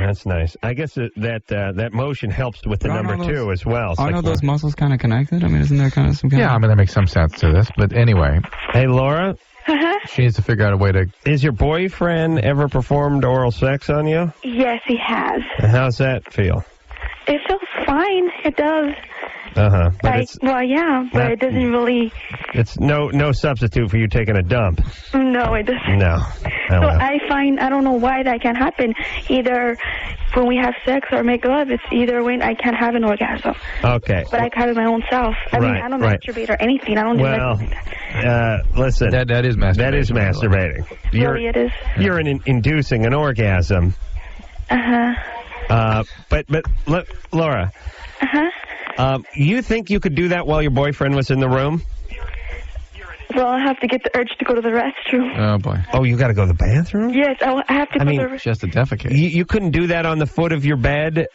That's nice. I guess that motion helps with the number 2 as well. Aren't all those muscles kind of connected? I mean, isn't there kind of some kind of... Yeah, I mean, that makes some sense to this. But anyway. Hey, Laura? She needs to figure out a way to... Is your boyfriend ever performed oral sex on you? Yes, he has. How's that feel? It feels fine. It does. Uh-huh. But it doesn't really... It's no substitute for you taking a dump. No, it doesn't. No. I don't know why that can happen. Either when we have sex or make love, it's either when I can't have an orgasm. Okay. But I can have it my own self. I mean, I don't masturbate or anything. I don't do anything like that. Listen. That is masturbating. That is masturbating. Really, it is? You're inducing an orgasm. Uh-huh. But look, Laura. Uh-huh. You think you could do that while your boyfriend was in the room? Well, I have to get the urge to go to the restroom. Oh, boy. Oh, you got to go to the bathroom? Yes, I have to go to the restroom. She has to defecate. You couldn't do that on the foot of your bed?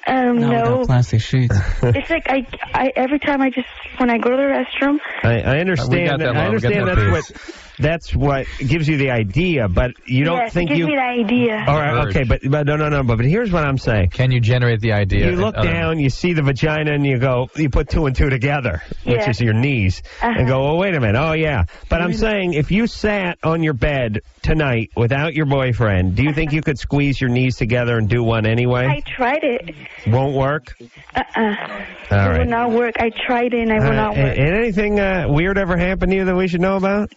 No. Plastic sheets. It's like I every time when I go to the restroom. I understand. I understand that's what gives you the idea, but you don't think it gives me the idea. All right, okay, but no. But here's what I'm saying. Can you generate the idea? You look down, you see the vagina, and you put 2 and 2 together, which is your knees, and go, oh, wait a minute. Oh, yeah. But I'm saying if you sat on your bed tonight without your boyfriend, do you think you could squeeze your knees together and do one anyway? I tried it. Won't work? All right. It will not work. I tried it, and I will not work. And anything weird ever happened to you that we should know about?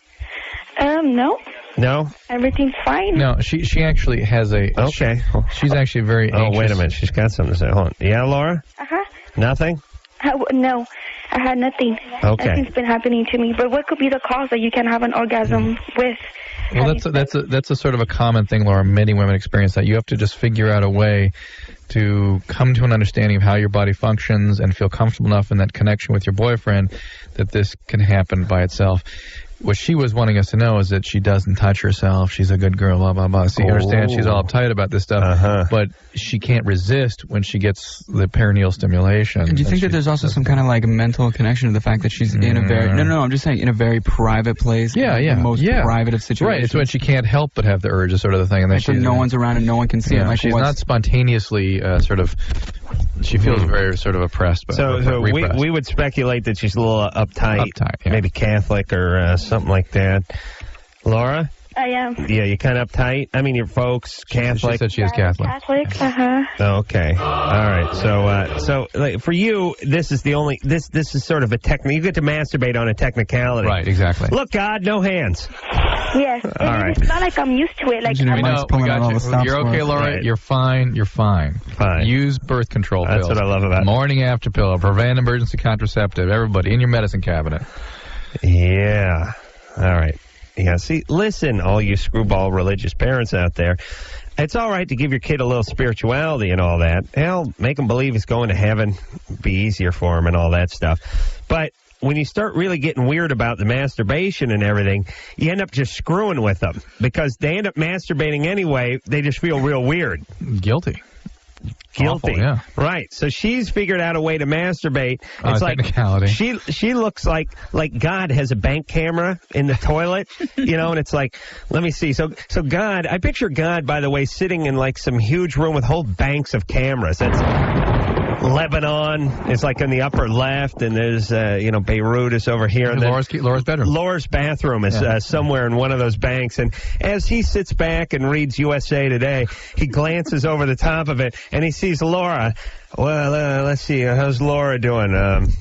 No. No? Everything's fine. No, she actually has a... Okay. She's actually very anxious. Oh, wait a minute. She's got something to say. Hold on. Yeah, Laura? Uh-huh. Nothing? No. I had nothing. Okay. Nothing's been happening to me. But what could be the cause that you can have an orgasm with? Well, that's a sort of a common thing, Laura. Many women experience that. You have to just figure out a way to come to an understanding of how your body functions and feel comfortable enough in that connection with your boyfriend that this can happen by itself. What she was wanting us to know is that she doesn't touch herself. She's a good girl, blah, blah, blah. So you understand she's all uptight about this stuff, but she can't resist when she gets the perineal stimulation. Do you think that there's also some kind of like mental connection to the fact that she's in a very... No, I'm just saying in a very private place. Yeah. The most private of situations. Right, it's when she can't help but have the urge, is sort of the thing. And then so no one's around and no one can see it. Like she's not spontaneously sort of... She feels very sort of oppressed. So we would speculate that she's a little uptight, maybe Catholic or something like that. Laura? I am. Yeah, you kind of uptight? I mean, your folks, Catholic? She said she is Catholic. Catholic, Oh, okay. All right. So like, for you, this is the only... This is sort of a technique. You get to masturbate on a technicality. Right, exactly. Look, God, no hands. Yes. All right. It's not like I'm used to it. Like we got you. You're okay, Laura. Right. You're fine. You're fine. Fine. Use birth control pills. That's what I love about it. Morning after pill. Prevent emergency contraceptive. Everybody in your medicine cabinet. Yeah. All right. Yeah, see, listen, all you screwball religious parents out there. It's all right to give your kid a little spirituality and all that. Hell, make him believe he's going to heaven, be easier for him and all that stuff. But when you start really getting weird about the masturbation and everything, you end up just screwing with them. Because they end up masturbating anyway, they just feel real weird. Guilty. Awful, yeah. Right. So she's figured out a way to masturbate. It's like she looks like God has a bank camera in the toilet, and it's like, let me see. So God, I picture God, by the way, sitting in like some huge room with whole banks of cameras. That's Lebanon is like in the upper left, and there's Beirut is over here. And Laura's bedroom. Laura's bathroom is somewhere in one of those banks. And as he sits back and reads USA Today, he glances over the top of it, and he sees Laura. Well, let's see. How's Laura doing?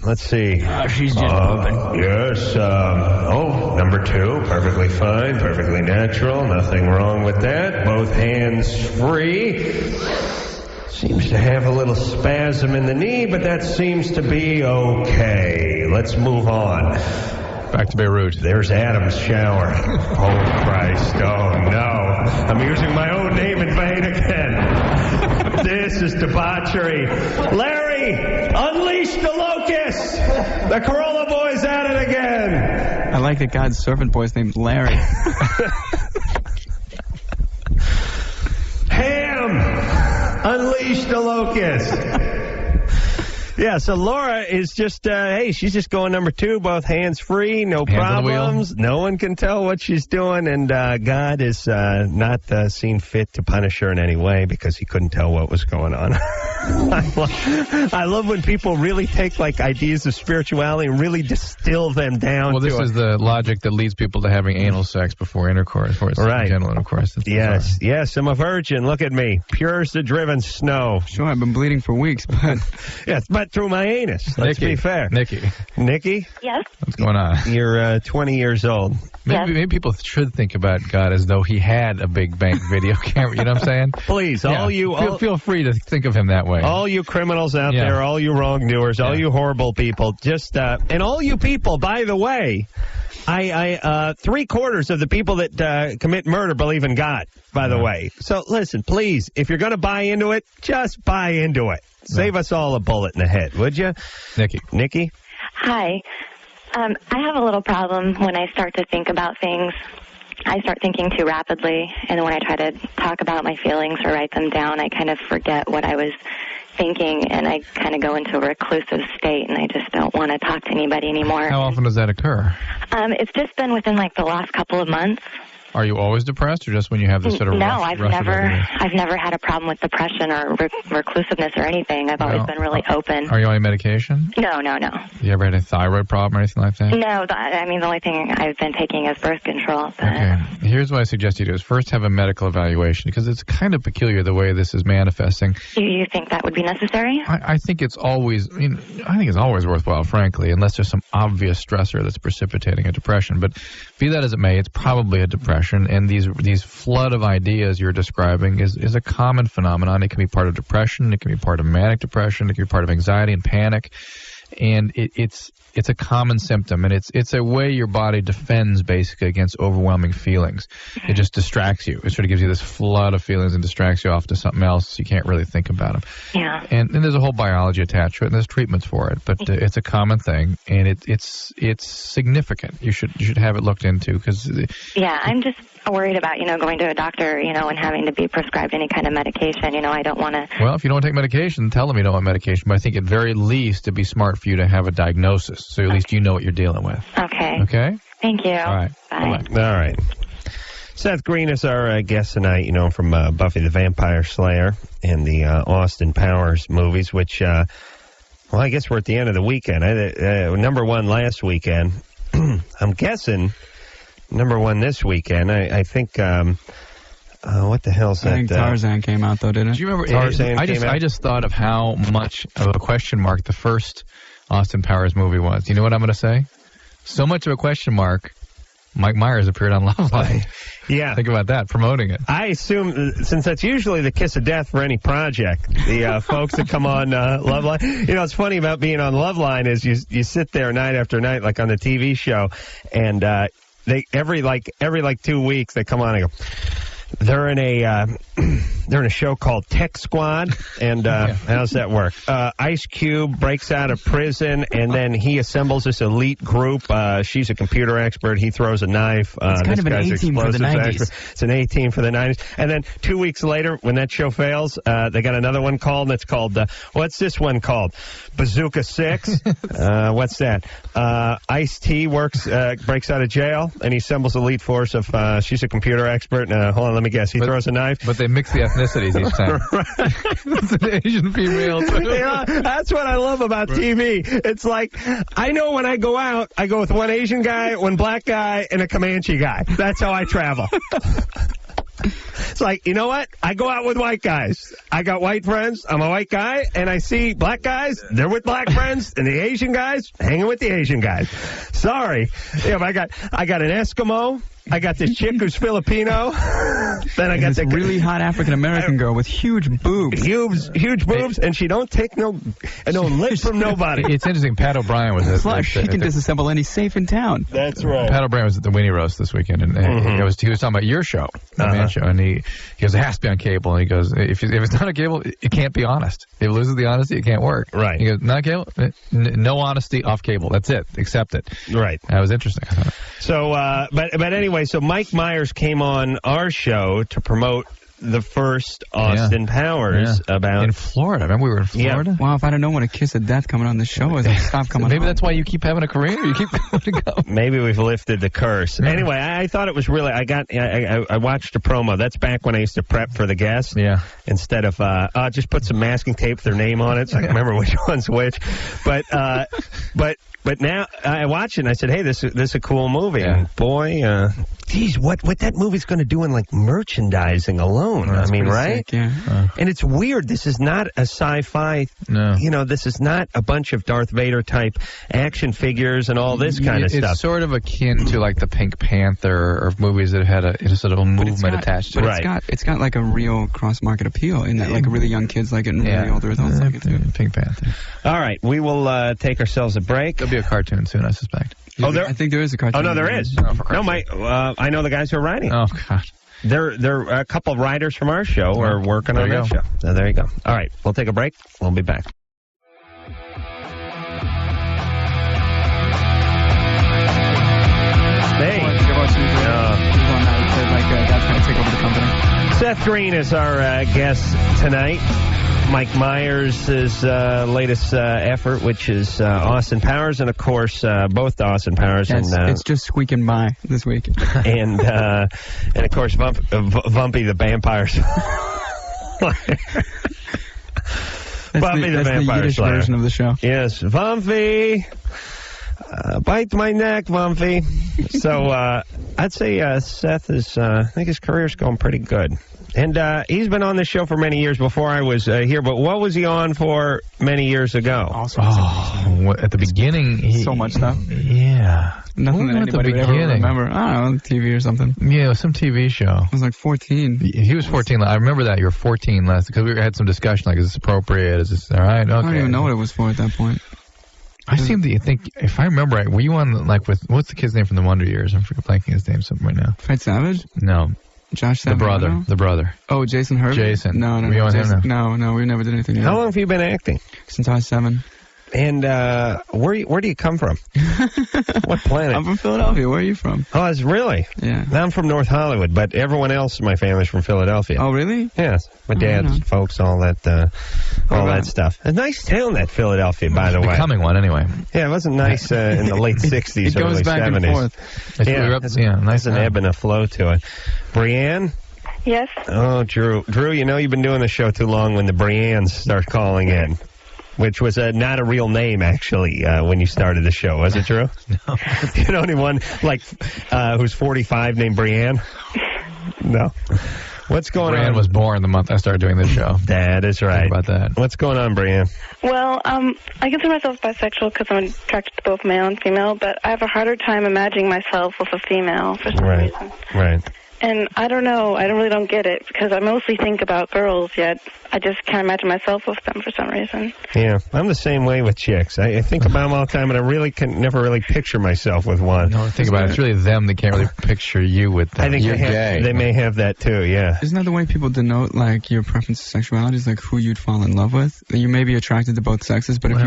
Let's see. She's just moving. Yes. Number 2. Perfectly fine. Perfectly natural. Nothing wrong with that. Both hands free. Seems to have a little spasm in the knee, but that seems to be okay. Let's move on. Back to Beirut. There's Adam's shower. Oh, Christ. Oh, no. I'm using my own name in vain again. This is debauchery. Larry, unleash the locust. The Carolla boy's at it again. I like that God's servant boy's named Larry. Ham, unleash the locust. Yeah, so Laura is just, hey, she's just going number 2, both hands free, no problems. No one can tell what she's doing, and God is not seen fit to punish her in any way because he couldn't tell what was going on. I love when people really take like ideas of spirituality and really distill them down. Well, this is the logic that leads people to having anal sex before intercourse, before it's genital intercourse. Yes, I'm a virgin. Look at me, pure as the driven snow. Sure, I've been bleeding for weeks, but yes, but through my anus. Let's be fair. Nikki. Yes. What's going on? You're 20 years old. Maybe people should think about God as though he had a big bank video camera. You know what I'm saying? Please, feel free to think of him that way. All you criminals out there, all you wrongdoers, all you horrible people, just and all you people, by the way, I 3/4 of the people that commit murder believe in God, by the way. So listen, please, if you're going to buy into it, just buy into it. Save us all a bullet in the head, would you? Nikki? Hi. I have a little problem when I start to think about things. I start thinking too rapidly, and when I try to talk about my feelings or write them down, I kind of forget what I was thinking, and I kind of go into a reclusive state, and I just don't want to talk to anybody anymore. How often does that occur? It's just been within like the last couple of months. Are you always depressed, or just when you have this sort of I've never had a problem with depression or reclusiveness or anything. I've always been really open. Are you on medication? No. You ever had a thyroid problem or anything like that? No, the only thing I've been taking is birth control. But... Okay. Here's what I suggest you do is first have a medical evaluation, because it's kind of peculiar the way this is manifesting. You think that would be necessary? I think it's always, worthwhile, frankly, unless there's some obvious stressor that's precipitating a depression. But be that as it may, it's probably a depression. And these flood of ideas you're describing is a common phenomenon. It can be part of depression. It can be part of manic depression. It can be part of anxiety and panic. And it's a common symptom, and it's a way your body defends basically against overwhelming feelings. It just distracts you. It sort of gives you this flood of feelings and distracts you off to something else, so you can't really think about them. Yeah. And there's a whole biology attached to it, and there's treatments for it. But it's a common thing, and it's significant. You should have it looked into, because I'm just worried about going to a doctor and having to be prescribed any kind of medication. I don't want to. Well, if you don't take medication, tell them you don't want medication. But I think at very least it'd be smart for you to have a diagnosis, so at least you know what you're dealing with. Okay. Thank you. All right. Bye. All right. Seth Green is our guest tonight, from Buffy the Vampire Slayer and the Austin Powers movies, which, I guess we're at the end of the weekend. Number 1 last weekend. I'm guessing number 1 this weekend. I think, what the hell's that? I think Tarzan came out, though, didn't it? Do you remember Tarzan came out? I just thought of how much of a question mark the first Austin Powers movie was. You know what I'm going to say? So much of a question mark, Mike Myers appeared on Loveline. Yeah. Think about that, promoting it. I assume, since that's usually the kiss of death for any project, the folks that come on Loveline. What's funny about being on Loveline is you sit there night after night, like on the TV show, and they every 2 weeks they come on and go, they're in a show called Tech Squad, and how does that work? Ice Cube breaks out of prison, and then he assembles this elite group. She's a computer expert. He throws a knife. It's kind of an A-team for the 90s. It's an A-team for the 90s. And then 2 weeks later, when that show fails, they got another one called, and it's called, what's this one called? Bazooka 6? What's that? Ice-T breaks out of jail, and he assembles an elite force of, she's a computer expert. Hold on, let me guess. He throws a knife. But they mix the ethnicities each time. It's an Asian female, too. Yeah, that's what I love about TV. It's like, I know when I go out, I go with one Asian guy, one black guy, and a Comanche guy. That's how I travel. It's like, you know what? I go out with white guys. I got white friends. I'm a white guy, and I see black guys. They're with black friends, and the Asian guys hanging with the Asian guys. Sorry, but I got an Eskimo. I got this chick who's Filipino. Then I got this really hot African American girl with huge boobs. Huge boobs, and she don't take no lip from nobody. It's interesting. Pat O'Brien was at Plus, she can disassemble any safe in town. That's right. Pat O'Brien was at the Winnie Roast this weekend, and he was talking about your show, the Man Show, and he goes, it has to be on cable. And he goes, if it's not on cable, it can't be honest. If it loses the honesty, it can't work. Right. He goes, not cable, no honesty off cable. That's it. Accept it. Right. That was interesting. So, but anyway, so Mike Myers came on our show to promote the first Austin Powers about in Florida. Remember we were in Florida? Wow, if I'd have known what a kiss of death coming on the show is, I'd stop coming Maybe on. that's why you keep having a career. You keep going to go. Maybe we've lifted the curse. Anyway, I thought it was really. I watched a promo. That's back when I used to prep for the guest. Yeah. Instead of just put some masking tape with their name on it, so I can remember which one's which. But now I watch it and I said, hey, this is a cool movie. Yeah. And boy, geez, what that movie's going to do in like merchandising alone. I mean, right? Sick, yeah. And it's weird. This is not a sci-fi. No. You know, this is not a bunch of Darth Vader type action figures and all this kind of stuff. It's sort of akin to like the Pink Panther or movies that had a sort of a movement attached to it. Right. It's got like a real cross-market appeal in that like really young kids like it and really older adults like it too. Pink Panther. All right, we will take ourselves a break. There'll be a cartoon soon, I suspect. I think there is a cartoon. Oh, no, there is. I know the guys who are writing. Oh, God. There a couple of writers from our show are working on that show. So there you go. All right, we'll take a break. We'll be back. Hey. That's going to take over the company. Seth Green is our guest tonight. Mike Myers' latest effort, which is Austin Powers, and of course both Austin Powers and it's just squeaking by this week. and of course Vumpy the Vampire Slayer. That's the Yiddish version of the show. Yes, Vumpy. Bite my neck, Vumpy. So I'd say Seth is. I think his career's going pretty good. And he's been on this show for many years before I was here, but what was he on for many years ago? At the beginning, so much stuff. Yeah. Nothing that anybody would ever remember. I don't know, TV or something. Yeah, it was some TV show. I was like 14. He was 14. I remember that. You were 14 last, because we had some discussion, like, is this appropriate? Is this all right? Okay. I don't even know what it was for at that point. I seem to think, if I remember right, were you on, like, with, what's the kid's name from the Wonder Years? I'm blanking his name right now. Fred Savage? No. Josh The brother. Oh, Jason Hervey? Jason. No. Were you on him now? No, we never did anything together. How long have you been acting? Since I was 7. And where do you come from? What planet? I'm from Philadelphia. Where are you from? Oh, it's really? Yeah. I'm from North Hollywood, but everyone else in my family's from Philadelphia. Oh, really? Yes. My dad's folks, all that stuff. A nice town, that Philadelphia, by the way. Becoming one, anyway. Yeah, it wasn't nice in the late 60s, it goes early back 70s. And forth. Nice and ebb and a flow to it. Brianne? Yes? Oh, Drew. Drew, you know you've been doing the show too long when the Briannes start calling in. Which was not a real name, actually, when you started the show. Was it, Drew? No. You know anyone, like, who's 45 named Brianne? No. What's going on? Brianne was born the month I started doing this show. That is right. Think about that. What's going on, Brianne? Well, I consider myself bisexual because I'm attracted to both male and female, but I have a harder time imagining myself with a female for some reason. Right. And I don't know. I really don't get it because I mostly think about girls, yet I just can't imagine myself with them for some reason. Yeah, I'm the same way with chicks. I think about them all the time, and I really can never really picture myself with one. No, think about it. It's really them that can't really picture you with them. I think you're gay. They may have that too, yeah. Isn't that the way people denote, like, your preference to sexuality is, like, who you'd fall in love with? You may be attracted to both sexes, but if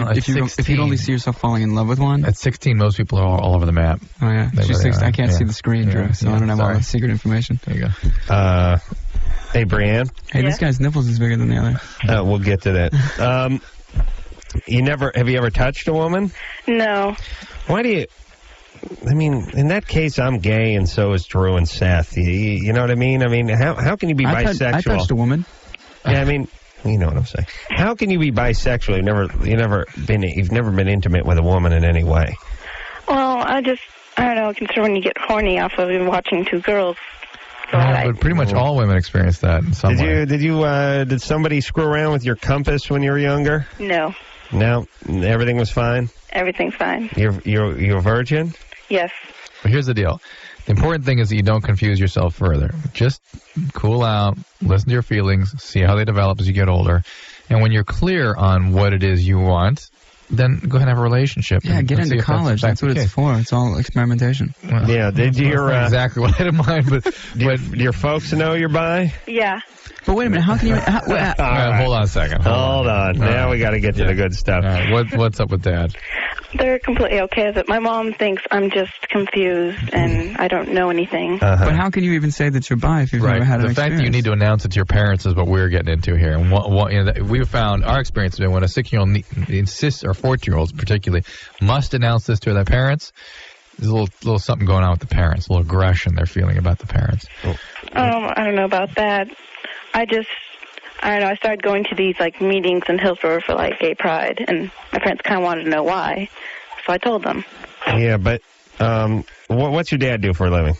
you only see yourself falling in love with one... At 16, most people are all over the map. Oh, yeah. She's 16. I can't see the screen, Drew, so I don't have all the secret information. There you go. Hey, Brianne. Hey, this guy's nipples is bigger than the other. We'll get to that. Have you ever touched a woman? No. Why do you... I mean, in that case, I'm gay, and so is Drew and Seth. You know what I mean? I mean, how can you be bisexual? I touched a woman. Yeah, I mean, you know what I'm saying. How can you be bisexual? You've never been intimate with a woman in any way. Well, I don't know. Consider when you get horny off of watching two girls. But pretty much all women experience that in some way. Did somebody screw around with your compass when you were younger? No. No? Everything was fine? Everything's fine. You're a virgin? Yes. But here's the deal. The important thing is that you don't confuse yourself further. Just cool out, listen to your feelings, see how they develop as you get older. And when you're clear on what it is you want, then go ahead and have a relationship. Yeah, get into college. That's what it's for. It's all experimentation. Well, yeah, did your exactly what I had in mind, but your folks know you're bi? Yeah. But wait a minute, how can you... all right, hold on a second. Hold on. Now we got to get to the good stuff. All right, what's up with Dad? They're completely okay with it. My mom thinks I'm just confused and I don't know anything. But how can you even say that you're bi if you've never had an experience? The fact that you need to announce it to your parents is what we're getting into here. And we've found our experience has been when a 6-year-old insists, or 14-year-olds particularly, must announce this to their parents, there's a little something going on with the parents, a little aggression they're feeling about the parents. I don't know about that. I don't know, I started going to these, like, meetings in Hillsborough for, like, gay pride, and my parents kind of wanted to know why, so I told them. Yeah, but what's your dad do for a living?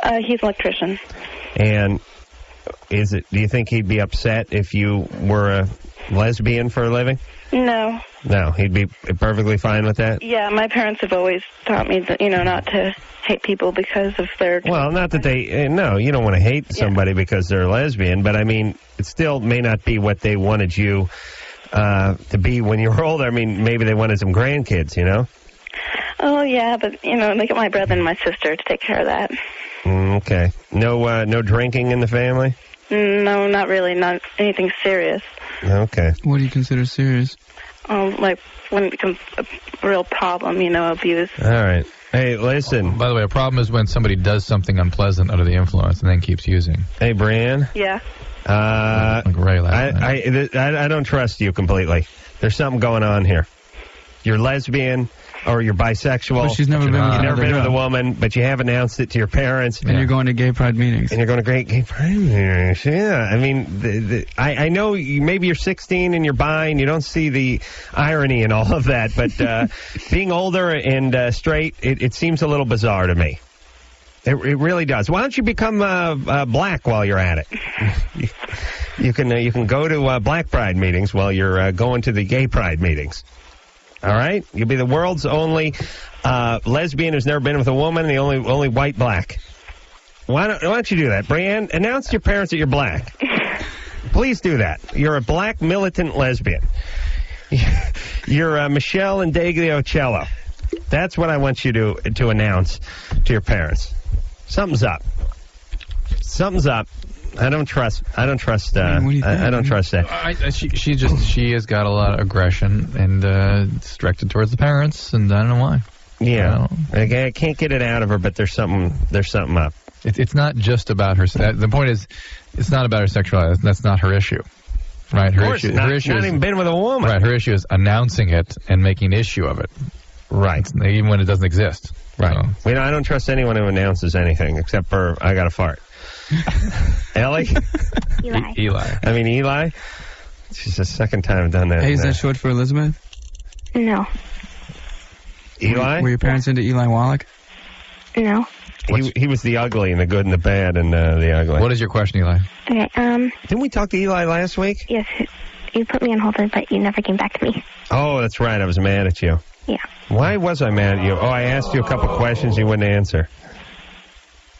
He's an electrician. And do you think he'd be upset if you were a lesbian for a living? No. No, he'd be perfectly fine with that? Yeah, my parents have always taught me that, not to hate people because of their... Well, not that they... No, you don't want to hate somebody because they're a lesbian, but, I mean, it still may not be what they wanted you to be when you were older. I mean, maybe they wanted some grandkids, Oh, yeah, but, they got my brother and my sister to take care of that. Okay. No drinking in the family? No, not really. Not anything serious. Okay. What do you consider serious? Like when it becomes a real problem, abuse. All right. Hey, listen. By the way, a problem is when somebody does something unpleasant under the influence and then keeps using. Hey, Brianne. Yeah. Like Ray last night. I don't trust you completely. There's something going on here. You're lesbian or you're bisexual. But she's never been with You've never been girl. with a woman, but you have announced it to your parents. And you're going to gay pride meetings. And you're going to great gay pride meetings. Yeah. I mean, I know maybe you're 16 and you're bi and you don't see the irony in all of that, but being older and straight, it seems a little bizarre to me. It really does. Why don't you become black while you're at it? You can go to black pride meetings while you're going to the gay pride meetings. All right? You'll be the world's only lesbian who's never been with a woman, and the only white black. Why don't you do that? Brianne, announce to your parents that you're black. Please do that. You're a black militant lesbian. You're Michelle and Degliocello. That's what I want you to announce to your parents. Something's up. Something's up. I don't trust. I don't trust that. She has got a lot of aggression and it's directed towards the parents, and I don't know why. Yeah, I can't get it out of her, but there's something up. It's not just about her. The point is, it's not about her sexuality. That's not her issue, right? Her issue not even been with a woman. Right. Her issue is announcing it and making an issue of it. Right. Even when it doesn't exist. Right. So. I don't trust anyone who announces anything except for I got a fart. Ellie? Eli. I mean, Eli? It's the second time I've done that. Hey, is that short for Elizabeth? No. Eli? Were your parents into Eli Wallach? No. He was the ugly and the good and the bad and the ugly. What is your question, Eli? Okay, Didn't we talk to Eli last week? Yes. You put me on hold, but you never came back to me. Oh, that's right. I was mad at you. Yeah. Why was I mad at you? Oh, I asked you a couple questions you wouldn't answer.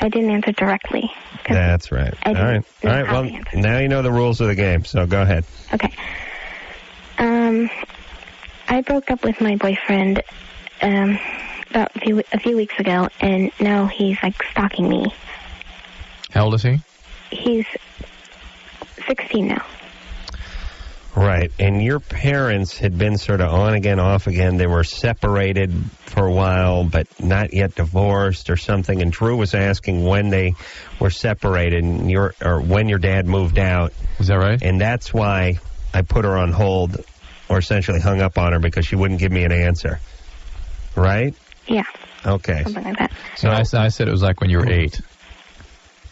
I didn't answer directly. That's right. All right. Well, now you know the rules of the game, so go ahead. Okay. I broke up with my boyfriend about a few weeks ago, and now he's, stalking me. How old is he? He's 16 now. Right, and your parents had been sort of on again, off again. They were separated for a while, but not yet divorced or something. And Drew was asking when they were separated, and when your dad moved out. Is that right? And that's why I put her on hold, or essentially hung up on her because she wouldn't give me an answer. Right? Yeah. Okay. Something like that. So I said it was like when you were 8.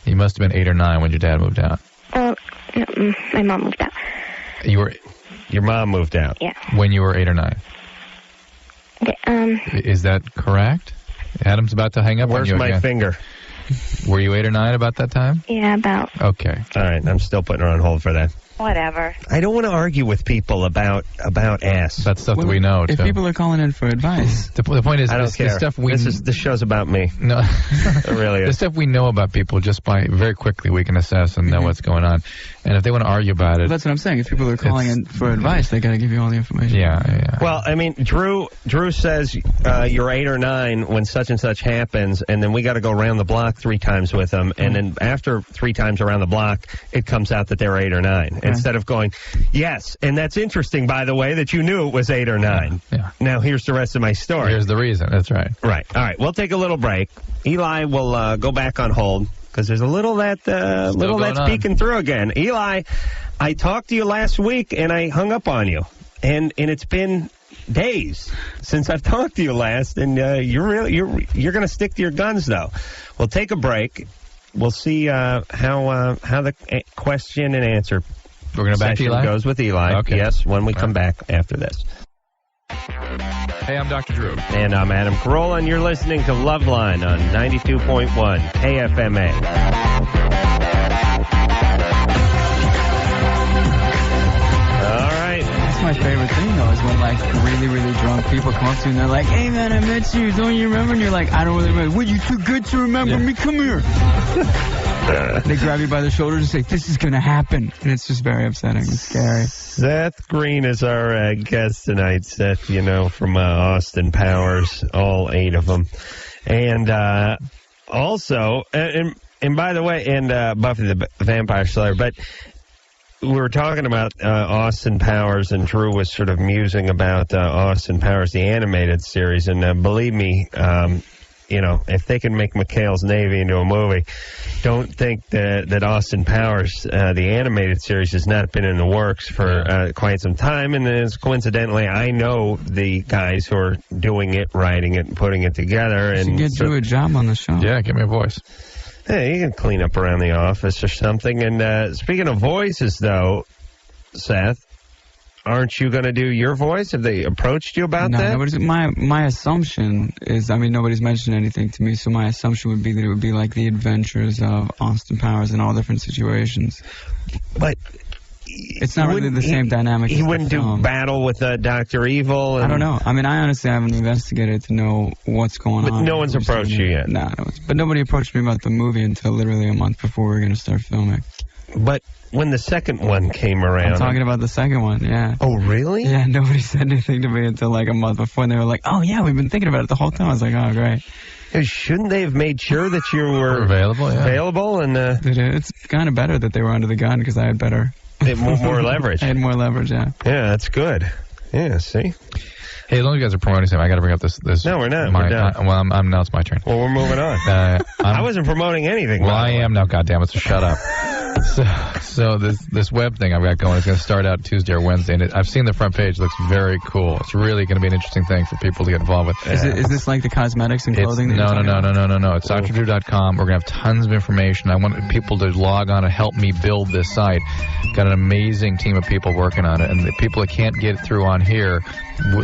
You must have been 8 or 9 when your dad moved out. Well, no, my mom moved out. Your mom moved out? Yeah. When you were 8 or 9? Okay, Is that correct? Adam's about to hang up on you again. Where's my finger? Were you 8 or 9 about that time? Yeah, about. Okay. All right, I'm still putting her on hold for that. Whatever. I don't want to argue with people about ass. That's stuff that we know. If people are calling in for advice, the point is, I don't care. This show's about me. No, it really is. The stuff we know about people, just by very quickly we can assess and know what's going on. And if they want to argue about it, that's what I'm saying. If people are calling in for advice, they got to give you all the information. Yeah. Well, I mean, Drew says you're 8 or 9 when such and such happens, and then we got to go around the block 3 times with them, and then after 3 times around the block, it comes out that they're 8 or 9. Instead of going, yes, and that's interesting, by the way, that you knew it was 8 or 9. Yeah. Now here's the rest of my story. Here's the reason. That's right. Right. All right. We'll take a little break. Eli will go back on hold because there's a little that's peeking through again. Eli, I talked to you last week and I hung up on you, and it's been days since I've talked to you last, and you're going to stick to your guns though. We'll take a break. We'll see how the question and answer We're going to back Eli? Goes with Eli. Okay. Yes, when we come back after this. Hey, I'm Dr. Drew. And I'm Adam Carolla, and you're listening to Loveline on 92.1 KFMA. My favorite thing, though, is when, like, really, really drunk people come up to you and they're like, hey, man, I met you. Don't you remember? And you're like, I don't really remember. Well, you too good to remember me. Come here. They grab you by the shoulders and say, this is going to happen. And it's just very upsetting. It's scary. Seth Green is our guest tonight. Seth, from Austin Powers, all 8 of them. And also, and by the way, and Buffy the Vampire Slayer, but we were talking about Austin Powers, and Drew was sort of musing about Austin Powers, the animated series. And believe me, if they can make McHale's Navy into a movie, don't think that Austin Powers, the animated series, has not been in the works for quite some time. And coincidentally, I know the guys who are doing it, writing it, and putting it together. And you get Drew a job on the show. Yeah, give me a voice. Hey, you can clean up around the office or something. And speaking of voices, though, Seth, aren't you going to do your voice? Have they approached you about that? My assumption is, nobody's mentioned anything to me, so my assumption would be that it would be like the adventures of Austin Powers in all different situations. But it's not really the same dynamic. He wouldn't do battle with Dr. Evil? I don't know. I honestly haven't investigated to know what's going on. But no one's approached you yet? No, but nobody approached me about the movie until literally a month before we were going to start filming. But when the second one came around... I'm talking about the second one, yeah. Oh, really? Yeah, nobody said anything to me until like a month before, and they were like, oh, yeah, we've been thinking about it the whole time. I was like, oh, great. Shouldn't they have made sure that you were available? Yeah. Available? And it's kind of better that they were under the gun because I had more leverage. I had more leverage, yeah. Yeah, that's good. Yeah, see? Hey, as long as you guys are promoting something, I got to bring up this. No, we're not. We're done. Now it's my turn. Well, we're moving on. I wasn't promoting anything. Well, I am now, goddammit, so shut up. So this web thing I've got going is going to start out Tuesday or Wednesday, and I've seen the front page. It looks very cool. It's really going to be an interesting thing for people to get involved with. Is this like the cosmetics and clothing? No. It's drdrew.com. We're going to have tons of information. I want people to log on and help me build this site. Got an amazing team of people working on it, and the people that can't get through on here,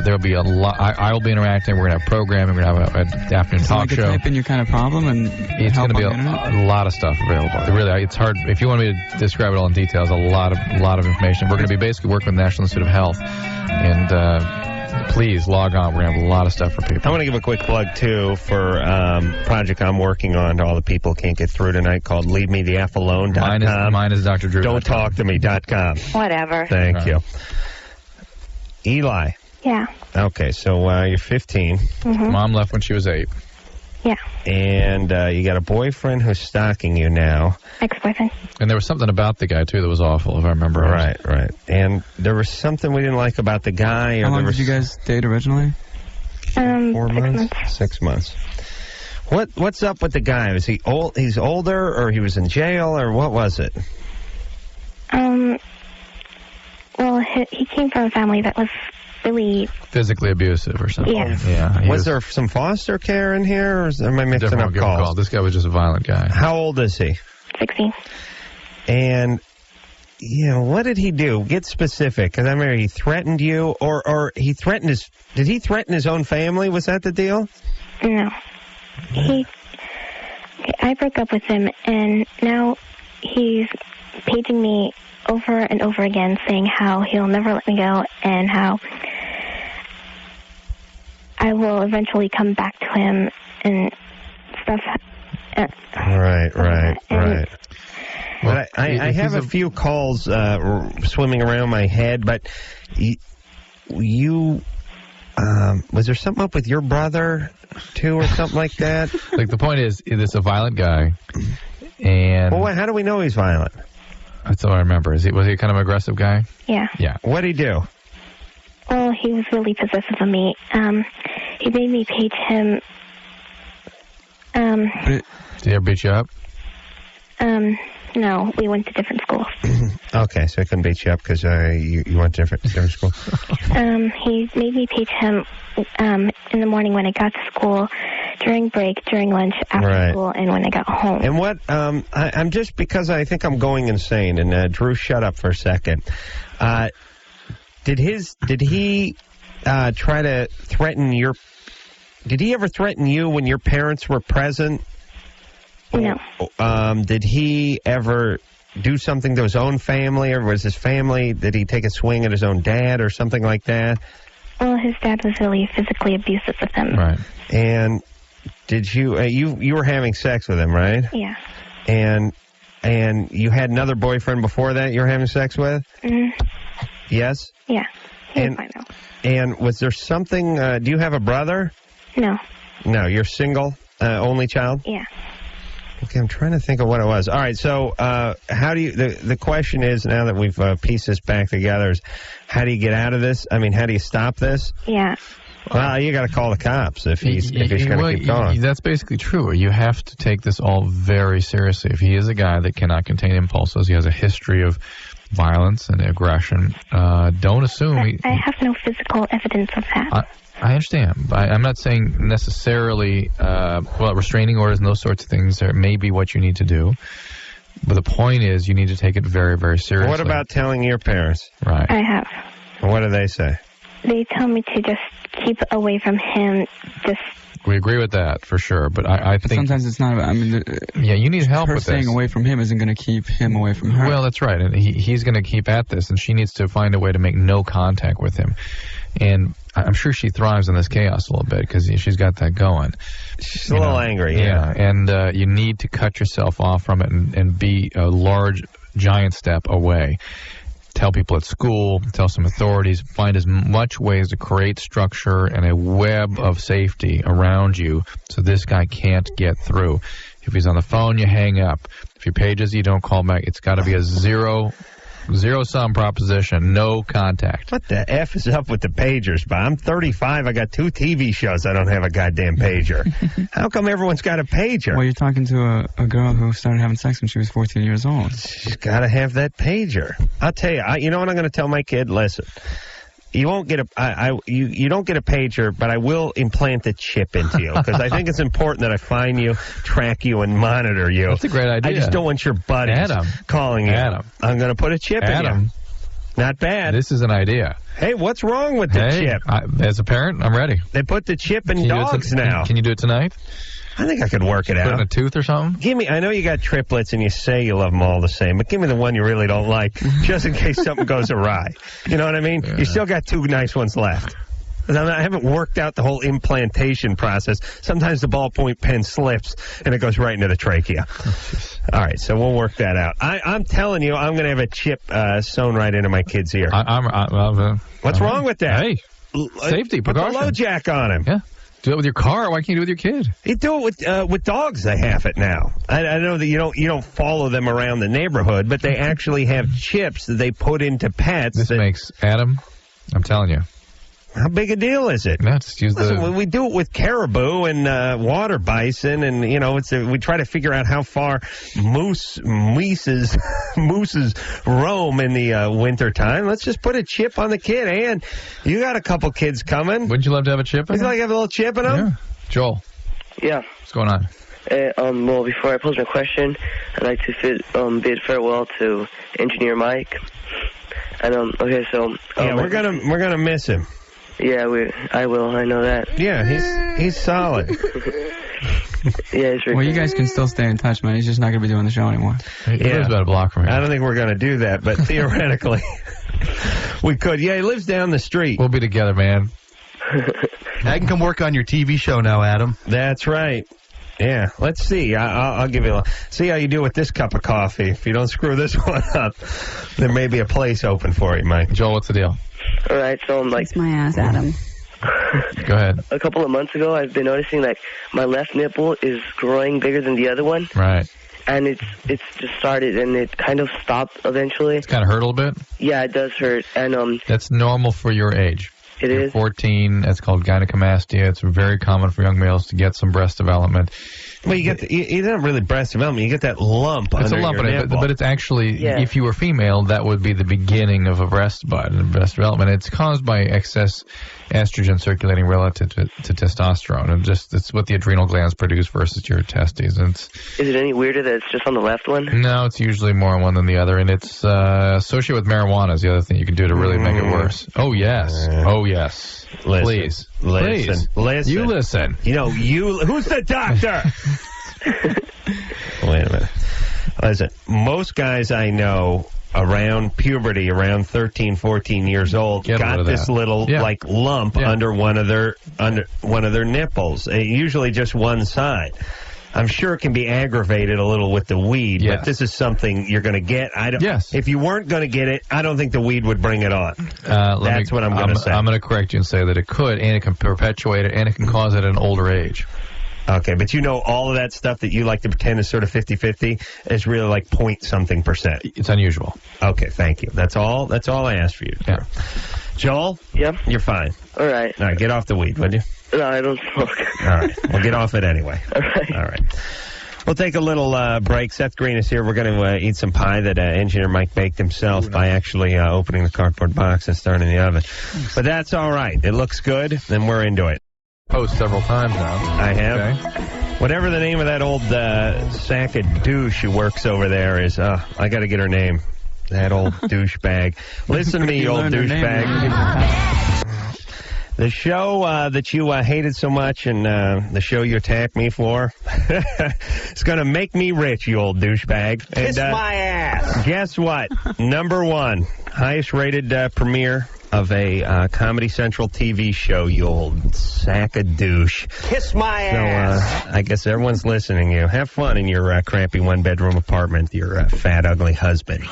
there'll be a lot. I will be interacting. We're going to have programming. We're going to have an afternoon talk show. Type in your kind of problem, and it's going to be a lot of stuff available. Really, it's hard. If you want me to describe it all in details, a lot of information. We're going to be basically working with the National Institute of Health, and please log on. We're going to have a lot of stuff for people. I want to give a quick plug too for a project I'm working on to all the people who can't get through tonight called LeaveMeTheFalone.com. Mine is Dr. Drew. Don't talk to me.com. Whatever. Thank you. Eli. Yeah. Okay, so you're 15. Mm-hmm. Mom left when she was 8. Yeah. And you got a boyfriend who's stalking you now. Ex-boyfriend. And there was something about the guy, too, that was awful, if I remember right. Right. And there was something we didn't like about the guy. How long did you guys date originally? 4 months? 6 months. What's up with the guy? Was he old? He's older, or he was in jail, or what was it? Well, he came from a family that was really physically abusive or something. Yes. Yeah. Was there some foster care in here, or am I mixing up calls? This guy was just a violent guy. How old is he? 16. And what did he do? Get specific, because I remember he threatened you, or he threatened his. Did he threaten his own family? Was that the deal? No. I broke up with him, and now he's paging me over and over again, saying how he'll never let me go and how I will eventually come back to him and stuff. Right. Well, But I have a few calls swimming around my head, but you was there something up with your brother, too, or something like that? Like, the point is, it's a violent guy, and... Well, how do we know he's violent? That's all I remember. Was he a kind of aggressive guy? Yeah. Yeah. What'd he do? Well, he was really possessive of me. He made me page him. Did he ever beat you up? No, we went to different schools. Okay, so I couldn't beat you up because you went to different school. He made me page him in the morning when I got to school, during break, during lunch, after school, and when I got home. And what, I'm just, because I think I'm going insane, and Drew, shut up for a second. Did he try to threaten did he ever threaten you when your parents were present? No. Did he ever do something to his own family, or was his family, did he take a swing at his own dad or something like that? Well, his dad was really physically abusive with him. Right. And did you, you were having sex with him, right? Yeah. And you had another boyfriend before that you were having sex with? Mm-hmm. Yes? Yeah. He was fine, though. And was there something, do you have a brother? No. No, you're single, only child? Yeah. Okay, I'm trying to think of what it was. All right, so how do you, the question is, now that we've pieced this back together, is how do you get out of this? I mean, how do you stop this? Yeah. Well, you got to call the cops if he's going to keep going. That's basically true. You have to take this all very seriously. If he is a guy that cannot contain impulses, he has a history of violence and aggression, don't assume... I have no physical evidence of that. I understand. I'm not saying necessarily, restraining orders and those sorts of things may be what you need to do. But the point is, you need to take it very, very seriously. What about telling your parents? Right. I have. What do they say? They tell me to just keep away from him. We agree with that, for sure. But I think... sometimes it's not... yeah, you need help with this. Her staying away from him isn't going to keep him away from her. Well, that's right. And he's going to keep at this, and she needs to find a way to make no contact with him. And I'm sure she thrives in this chaos a little bit because she's got that going. She's a little angry, yeah. And you need to cut yourself off from it and be a large, giant step away. Tell people at school, tell some authorities, find as much ways to create structure and a web of safety around you so this guy can't get through. If he's on the phone, you hang up. If he pages you, don't call back. It's got to be a zero-sum proposition, no contact. What the F is up with the pagers, Bob? I'm 35. I got 2 TV shows. I don't have a goddamn pager. How come everyone's got a pager? Well, you're talking to a girl who started having sex when she was 14 years old. She's got to have that pager. I'll tell you. You know what I'm going to tell my kid? Listen, you won't get you don't get a pager, but I will implant a chip into you because I think it's important that I find you, track you, and monitor you. That's a great idea. I just don't want your buddies calling you. I'm going to put a chip in you. Not bad. This is an idea. Hey, what's wrong with the chip? As a parent, I'm ready. They put the chip in dogs now. Can you do it tonight? I think I could work it out. Put in a tooth or something? I know you got triplets and you say you love them all the same, but give me the one you really don't like, just in case something goes awry. You know what I mean? Yeah. You still got 2 nice ones left. I haven't worked out the whole implantation process. Sometimes the ballpoint pen slips and it goes right into the trachea. All right, so we'll work that out. I'm telling you, I'm going to have a chip sewn right into my kid's ear. What's wrong with that? Hey, safety, put the low jack on him. Yeah. Do it with your car. Why can't you do it with your kid? You do it with dogs. They have it now. I know that you don't follow them around the neighborhood, but they actually have chips that they put into pets. This makes Adam. I'm telling you. How big a deal is it? Listen, we do it with caribou and water bison, and we try to figure out how far mooses roam in the wintertime. Let's just put a chip on the kid. And you got a couple kids coming. Wouldn't you love to have a chip in them? Would you like to have a little chip in them? Yeah. Joel. Yeah. What's going on? Well, before I pose my question, I'd like to bid farewell to Engineer Mike. And okay, so we're gonna miss him. Yeah, I will. I know that. Yeah, he's solid. Yeah, he's Well, you guys can still stay in touch, man. He's just not going to be doing the show anymore. He lives about a block from here. I don't think we're going to do that, but theoretically, we could. Yeah, he lives down the street. We'll be together, man. I can come work on your TV show now, Adam. That's right. Yeah, let's see. I'll give you see how you do with this cup of coffee. If you don't screw this one up, there may be a place open for you, Mike. Joel, what's the deal? All right, so I'm like... Kiss my ass, Adam. Go ahead. A couple of months ago, I've been noticing like my left nipple is growing bigger than the other one. Right. And it's just started, and it kind of stopped eventually. It's kind of hurt a little bit? Yeah, it does hurt. And That's normal for your age. You're is? 14. It's called gynecomastia. It's very common for young males to get some breast development. Well, you get you don't really breast development. You get that lump. It's a lump in it, but it's actually, if you were female, that would be the beginning of a breast bud and breast development. It's caused by excess estrogen circulating relative to testosterone, and it's what the adrenal glands produce versus your testes. And is it any weirder that it's just on the left one? No, it's usually more on one than the other, and it's associated with marijuana is the other thing you can do to really make it worse. Oh yes, oh yes. Listen, Please. Listen. You listen. You know, who's the doctor? Wait a minute. Listen, most guys I know around puberty, around 13, 14 years old, got this little like lump under one of their nipples. Usually just one side. I'm sure it can be aggravated a little with the weed, but this is something you're going to get. If you weren't going to get it, I don't think the weed would bring it on. That's what I'm going to say. I'm going to correct you and say that it could, and it can perpetuate it, and it can cause it at an older age. Okay, but you know all of that stuff that you like to pretend is sort of 50-50 is really like point-something %. It's unusual. Okay, thank you. That's all I asked for you to do. Joel? Yep. You're fine. All right. All right, get off the weed, would you? No, I don't smoke. All right. Well, get off it anyway. All right. All right. We'll take a little break. Seth Green is here. We're going to eat some pie that engineer Mike baked himself by actually opening the cardboard box and starting the oven. But that's all right. It looks good, and we're into it. Post several times now. I have. Okay. Whatever the name of that old sack of douche who works over there is, I got to get her name. That old douchebag. Listen to me, you old douchebag. The show that you hated so much and the show you attacked me for, it's going to make me rich, you old douchebag. Kiss my ass. Guess what? Number one, highest rated premiere of a Comedy Central TV show, you old sack of douche. Kiss my ass. I guess everyone's listening to you. Have fun in your crappy one-bedroom apartment, your fat, ugly husband.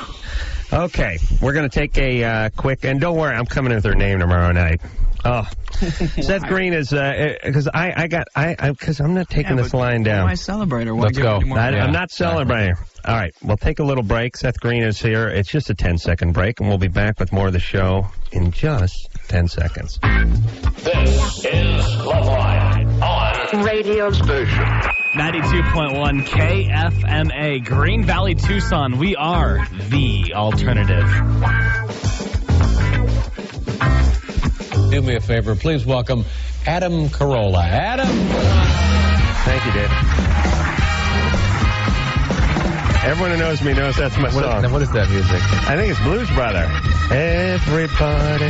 Okay, we're going to take a quick, and don't worry, I'm coming with her name tomorrow night. Oh, Seth Green is, because I'm not taking this line down. Why celebrate her? Why Let's go. I'm not celebrating. All right, we'll take a little break. Seth Green is here. It's just a 10-second break, and we'll be back with more of the show in just 10 seconds. This is Loveline on radio station 92.1 KFMA, Green Valley, Tucson. We are the alternative. Do me a favor, please welcome Adam Carolla. Adam. Thank you, Dave. Everyone who knows me knows that's my song. What is that music? I think it's Blues Brother. Everybody.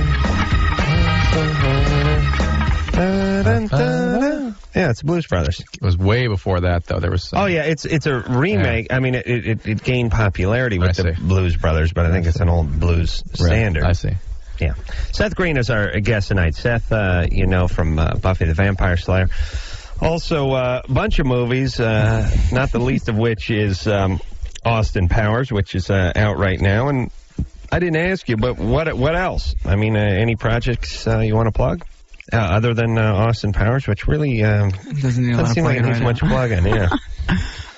Yeah, it's Blues Brothers. It was way before that, though. There was some... Oh, yeah, it's a remake. Yeah. I mean, it gained popularity with the Blues Brothers, but I think it's an old blues standard. I see. Yeah. Seth Green is our guest tonight. Seth, you know, from Buffy the Vampire Slayer. Also, a bunch of movies, not the least of which is Austin Powers, which is out right now. And I didn't ask you, but what else? I mean, any projects you want to plug? Other than Austin Powers, which really doesn't need a lot of seem like it needs much plugging, yeah.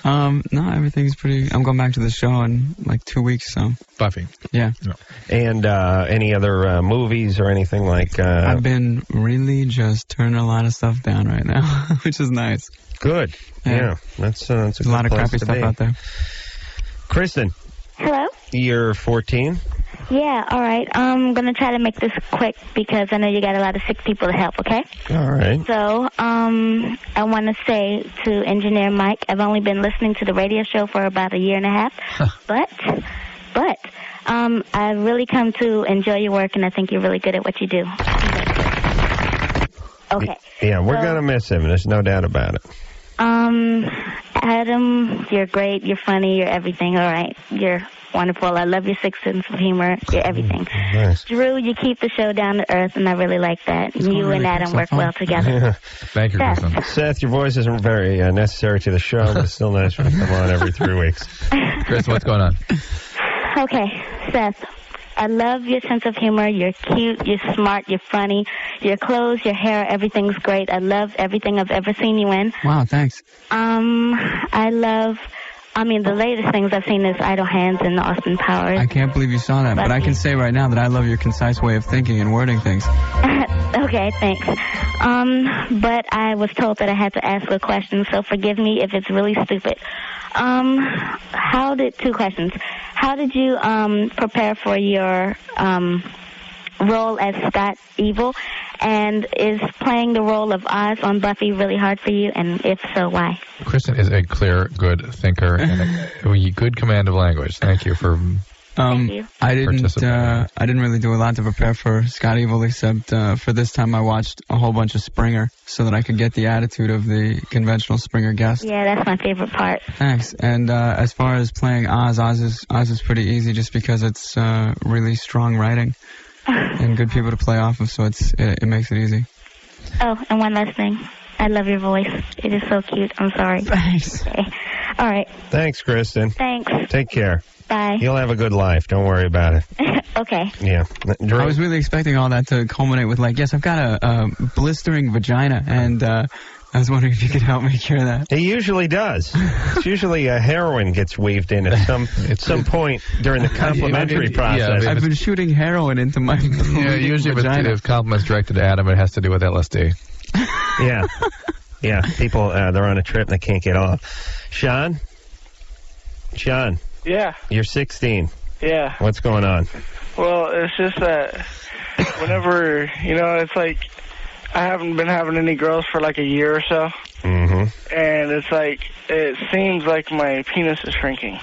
No, everything's pretty... I'm going back to the show in like 2 weeks, so... Buffy. Yeah. No. And any other movies or anything like... I've been really just turning a lot of stuff down right now, which is nice. Good. Yeah. That's a There's a lot of crappy stuff out there. Kristen. Hello? You're 14? Yeah, all right. I'm going to try to make this quick because I know you got a lot of sick people to help, okay? All right. So, I want to say to Engineer Mike, I've only been listening to the radio show for about a year and a half, but I've really come to enjoy your work, and I think you're really good at what you do. Okay. Yeah, we're going to miss him. There's no doubt about it. Adam, you're great. You're funny. You're everything. All right. You're wonderful. I love your sense of humor. You're everything. Nice. Drew, you keep the show down to earth, and I really like that. You and Adam work well together. Thank you, Kristen. Seth, your voice isn't very necessary to the show, but it's still nice for you to come on every 3 weeks. Kristen, what's going on? Okay, Seth. I love your sense of humor. You're cute. You're smart. You're funny. Your clothes, your hair, everything's great. I love everything I've ever seen you in. Wow, thanks. The latest things I've seen is Idle Hands and Austin Powers. I can't believe you saw that, but I can say right now that I love your concise way of thinking and wording things. Okay, thanks. But I was told that I had to ask a question, so forgive me if it's really stupid. Two questions. How did you prepare for your role as Scott Evil? And is playing the role of Oz on Buffy really hard for you? And if so, why? Kristen is a clear, good thinker and a good command of language. Thank you for Thank you. I didn't really do a lot to prepare for Scott Evil, except for this time I watched a whole bunch of Springer so that I could get the attitude of the conventional Springer guest. Yeah, that's my favorite part. Thanks. And as far as playing Oz is pretty easy just because it's really strong writing and good people to play off of, so it makes it easy. Oh, and one last thing. I love your voice. It is so cute. I'm sorry. Thanks. Okay. All right. Thanks, Kristen. Thanks. Take care. Bye. You'll have a good life. Don't worry about it. Okay. Yeah. I was really expecting all that to culminate with, yes, I've got a blistering vagina, and I was wondering if you could help me cure that. He usually does. It's usually heroin gets weaved in at some point during the complimentary process. I've been shooting heroin into my usually vagina. if compliments directed to Adam, it has to do with LSD. Yeah. Yeah. People, they're on a trip and they can't get off. Shawn? Yeah. You're 16. Yeah. What's going on? Well, it's just that whenever, it's like I haven't been having any girls for like a year or so. Mm-hmm. And it's like, it seems like my penis is shrinking.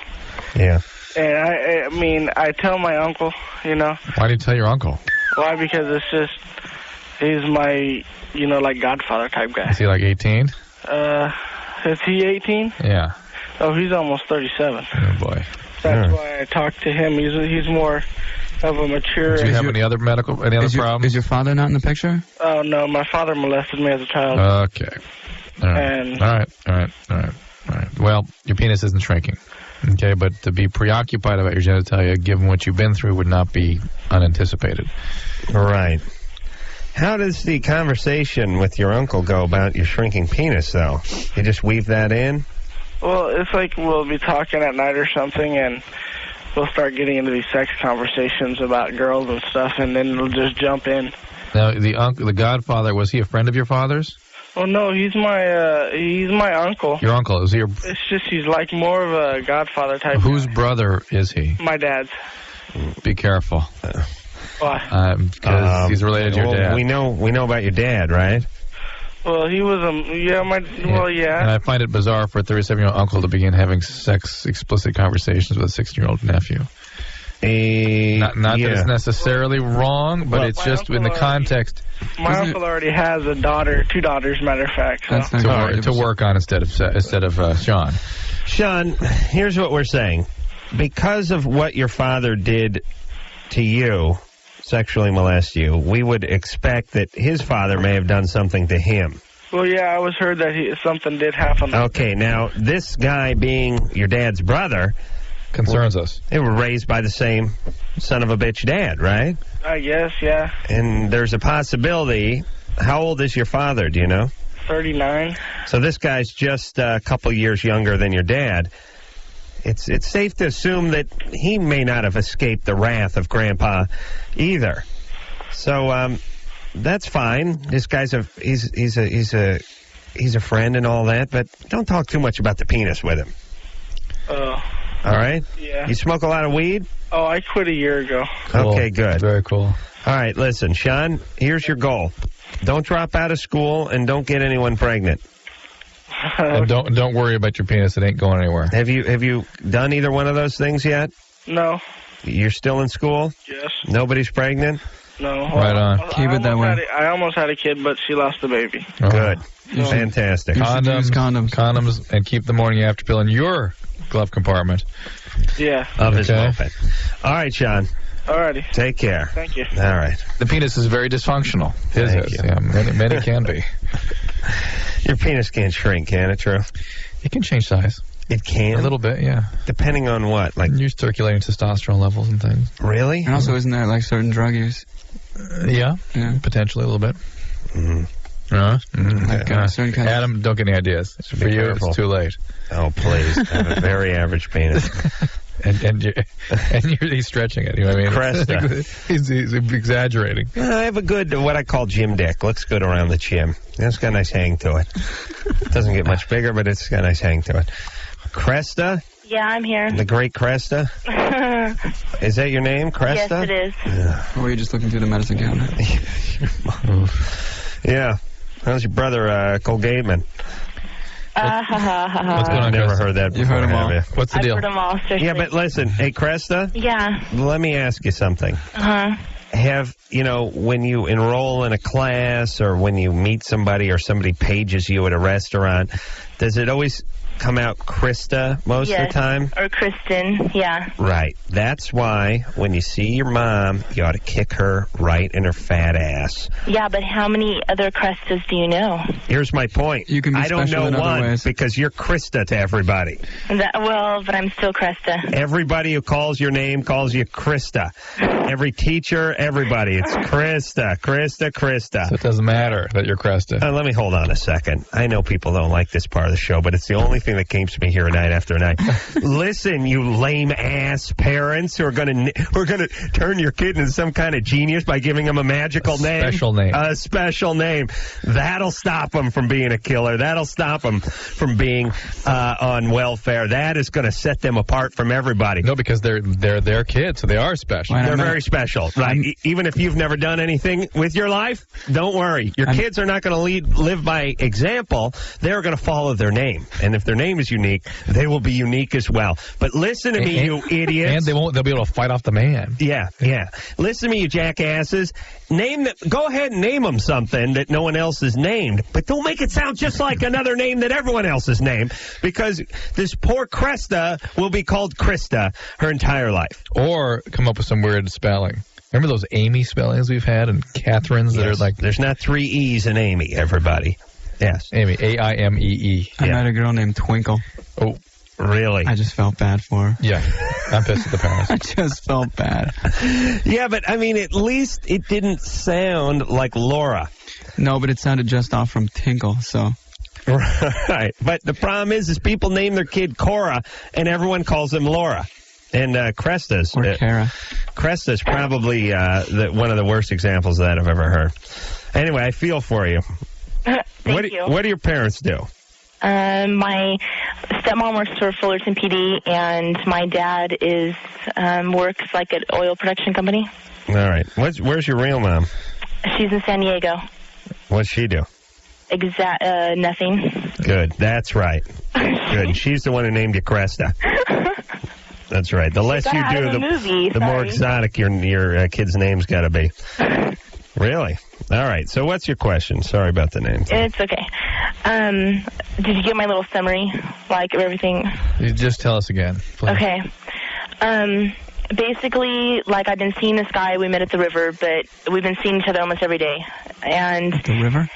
Yeah. And I tell my uncle, Why do you tell your uncle? Why? Because it's just, he's my, like Godfather type guy. Is he like 18? Is he 18? Yeah. Oh, he's almost 37. Oh, boy. That's why I talked to him. He's more of a mature... Do you have any other problems? Is your father not in the picture? Oh, no. My father molested me as a child. Okay. All right. Well, your penis isn't shrinking. Okay, but to be preoccupied about your genitalia, given what you've been through, would not be unanticipated. Right. How does the conversation with your uncle go about your shrinking penis, though? You just weave that in? Well, it's like we'll be talking at night or something, and we'll start getting into these sex conversations about girls and stuff, and then we'll just jump in. Now, the Godfather, was he a friend of your father's? Well, no, he's my uncle. Your uncle, is he your... It's just he's like more of a Godfather type. Whose brother is he? My dad's. Be careful. Why? Because he's related to your dad. We know about your dad, right? Well, he was yeah. And I find it bizarre for a 37-year-old uncle to begin having explicit conversations with a 16-year-old nephew. Not that it's necessarily wrong, but it's just in the context. My uncle already has a daughter, 2 daughters, matter of fact. So. To work on instead of Shawn. Shawn, here's what we're saying. Because of what your father did to you, sexually molest you, we would expect that his father may have done something to him. Well, yeah, I was heard that something did happen. Okay, now, this guy being your dad's brother... concerns us. They were raised by the same son of a bitch dad, right? I guess, yeah. And there's a possibility... How old is your father, do you know? 39. So this guy's just a couple years younger than your dad. It's safe to assume that he may not have escaped the wrath of Grandpa either. So that's fine. This guy's he's a friend and all that, but don't talk too much about the penis with him. All right? Yeah. You smoke a lot of weed? Oh, I quit a year ago. Cool. Okay, good. Very cool. All right, listen, Shawn, here's your goal. Don't drop out of school and don't get anyone pregnant. And don't worry about your penis. It ain't going anywhere. Have you done either one of those things yet? No. You're still in school? Yes. Nobody's pregnant? No. Right on. Keep it that way. I almost had a kid, but she lost the baby. Good. Fantastic. Condoms, and keep the morning after pill in your glove compartment. Yeah. Of his moped. All right, Shawn. Alrighty. Take care. Thank you. All right. The penis is very dysfunctional. Thank you. Yeah, many can be. Your penis can't shrink, can it, Drew? It can change size. It can? A little bit, yeah. Depending on what? Like you're circulating testosterone levels and things. Really? And also, isn't that like certain drug use? Yeah, potentially a little bit. Certain kind Adam, don't get any ideas. For you, careful. it's too late. Oh, please. I have a very average penis. He's stretching it. You know what I mean? Cresta. He's exaggerating. I have a good, what I call gym dick. Looks good around the chin. It's got a nice hang to it. Doesn't get much bigger, but it's got a nice hang to it. Cresta? Yeah, I'm here. The great Cresta? Is that your name, Cresta? Yes, it is. Or were you just looking through the medicine cabinet? Yeah. How's your brother, Cole Gateman? What's going on? I've never heard that before. You've heard them all. What's the deal? I've heard them all, Yeah, but listen, hey, Cresta? Yeah. Let me ask you something. Have, when you enroll in a class or when you meet somebody or somebody pages you at a restaurant, does it always come out Krista most of the time? Or Kristen, yeah. Right. That's why when you see your mom, you ought to kick her right in her fat ass. Yeah, but how many other Crestas do you know? Here's my point. You can be I don't special know in other one ways. because you're Krista to everybody. But I'm still Cresta. Everybody who calls your name calls you Krista. Every teacher, everybody. It's Krista, Krista, Krista. So it doesn't matter that you're Cresta. Let me hold on a second. I know people don't like this part of the show, but it's the only thing that keeps me here night after night. Listen, you lame ass parents who are going to turn your kid into some kind of genius by giving him a magical name. Special name. A special name. That'll stop them from being a killer. That'll stop them from being on welfare. That is going to set them apart from everybody. No, because they're their kids, so they are special. They're very special, right? Even if you've never done anything with your life, don't worry. Your kids are not going to live by example. They're going to follow their name. And if their name is unique, they will be unique as well. But listen to me, you idiots. And they'll be able to fight off the man. Yeah. Listen to me, you jackasses. Go ahead and name them something that no one else has named, but don't make it sound just like another name that everyone else has named, because this poor Cresta will be called Krista her entire life. Or come up with some weird spelling. Remember those Amy spellings we've had and Catherine's that are like... There's not 3 E's in Amy, everybody. Yes. Amy, A-I-M-E-E. I met a girl named Twinkle. Oh, really? I just felt bad for her. Yeah. I'm pissed at the parents. I just felt bad. Yeah, but I mean, at least it didn't sound like Laura. No, but it sounded just off from Tinkle, so... Right. But the problem is people name their kid Cora, and everyone calls them Laura. And Cresta's... Or Kara. Cresta's probably one of the worst examples of that I've ever heard. Anyway, I feel for you. Thank you. What do your parents do? My stepmom works for Fullerton PD, and my dad works like an oil production company. All right. Where's your real mom? She's in San Diego. What's she do? Nothing. Good. That's right. Good. She's the one who named you Cresta. That's right. The less you do, the more exotic your kid's name's got to be. Really? All right. So what's your question? Sorry about the name. It's okay. Did you get my little summary, like, of everything? You just tell us again, please. Okay. Basically, like, I've been seeing this guy. We met at the river, but we've been seeing each other almost every day. And At the river?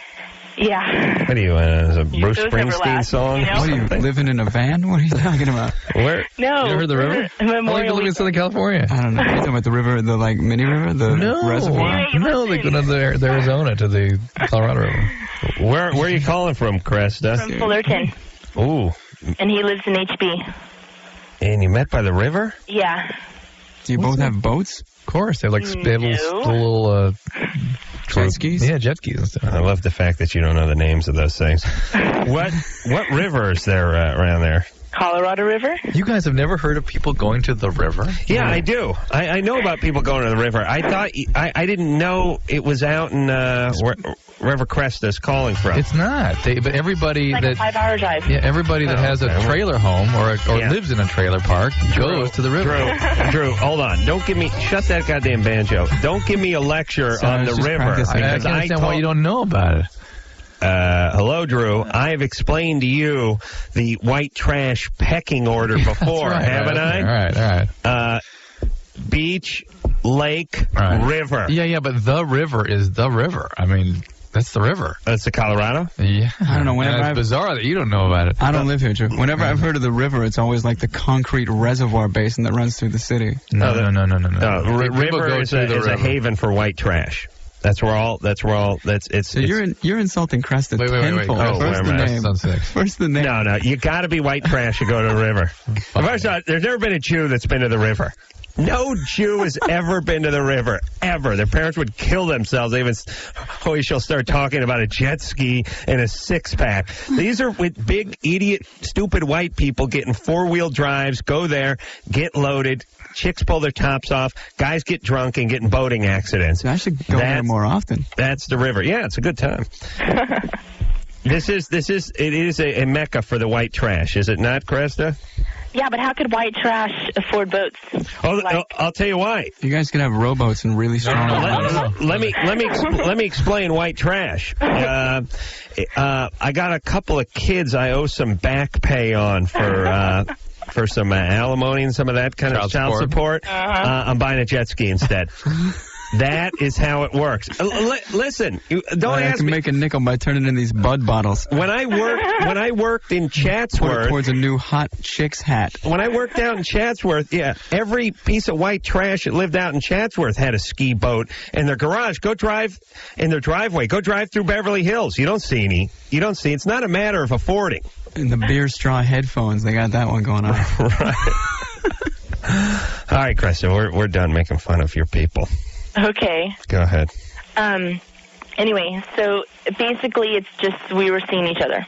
Yeah. What are you, a Bruce Springsteen song? You know? What are you, living in a van? What are you talking about? Where? No. You ever heard the river? How long you live in Southern California? I don't know. You're talking about the river, the, like, mini river? The reservoir? No, they go down to Arizona, to the Colorado River. Where are you calling from, Cresta? From Fullerton. Ooh. And he lives in HB. And you met by the river? Yeah. Do you both have boats? Of course. They have, like, little jet skis? Yeah, jet skis and stuff. I love the fact that you don't know the names of those things. What river is there around there? Colorado River? You guys have never heard of people going to the river? Yeah, I do. I know about people going to the river. I thought I didn't know it was out in where River Cresta's calling from. It's not. But everybody It's like that a 5-hour drive. yeah, everybody that has a trailer home or lives in a trailer park goes to the river. Drew, hold on. Don't give me shut that goddamn banjo. Don't give me a lecture on the river. I can't understand why you don't know about it. Hello, Drew. I have explained to you the white trash pecking order before, right, haven't I? All right. Beach, lake, river. Yeah, but the river is the river. I mean, that's the river. That's the Colorado? Yeah. I don't know. Whenever it's bizarre that you don't know about it. I don't live here, Drew. Whenever I've heard of the river, it's always like the concrete reservoir basin that runs through the city. No. River is a haven for white trash. That's it's. So you're insulting Cresta tenfold. First the name. First the name. No, you got to be white trash to go to the river. First of all, there's never been a Jew that's been to the river. No Jew has ever been to the river, ever. Their parents would kill themselves. They even, she'll start talking about a jet ski and a six-pack. These are with big, idiot, stupid white people getting four-wheel drives, go there, get loaded, chicks pull their tops off, guys get drunk and get in boating accidents. I should go there more often. That's the river. Yeah, it's a good time. It is a mecca for the white trash, is it not, Cresta? Yeah, but how could white trash afford boats? I'll tell you why. You guys could have rowboats and really strong. Let me explain white trash. I got a couple of kids I owe some back pay on for some alimony and some of that kind of child support. I'm buying a jet ski instead. That is how it works. Listen, don't ask me. I can make a nickel by turning in these Bud bottles. When I worked in Chatsworth, towards a new hot chick's hat. When I worked out in Chatsworth, every piece of white trash that lived out in Chatsworth had a ski boat in their garage. Go drive in their driveway. Go drive through Beverly Hills. You don't see any. It's not a matter of affording. And the beer straw headphones, they got that one going on. Right. All right, Cresta, we're done making fun of your people. Okay. Go ahead. Anyway, so basically it's just we were seeing each other.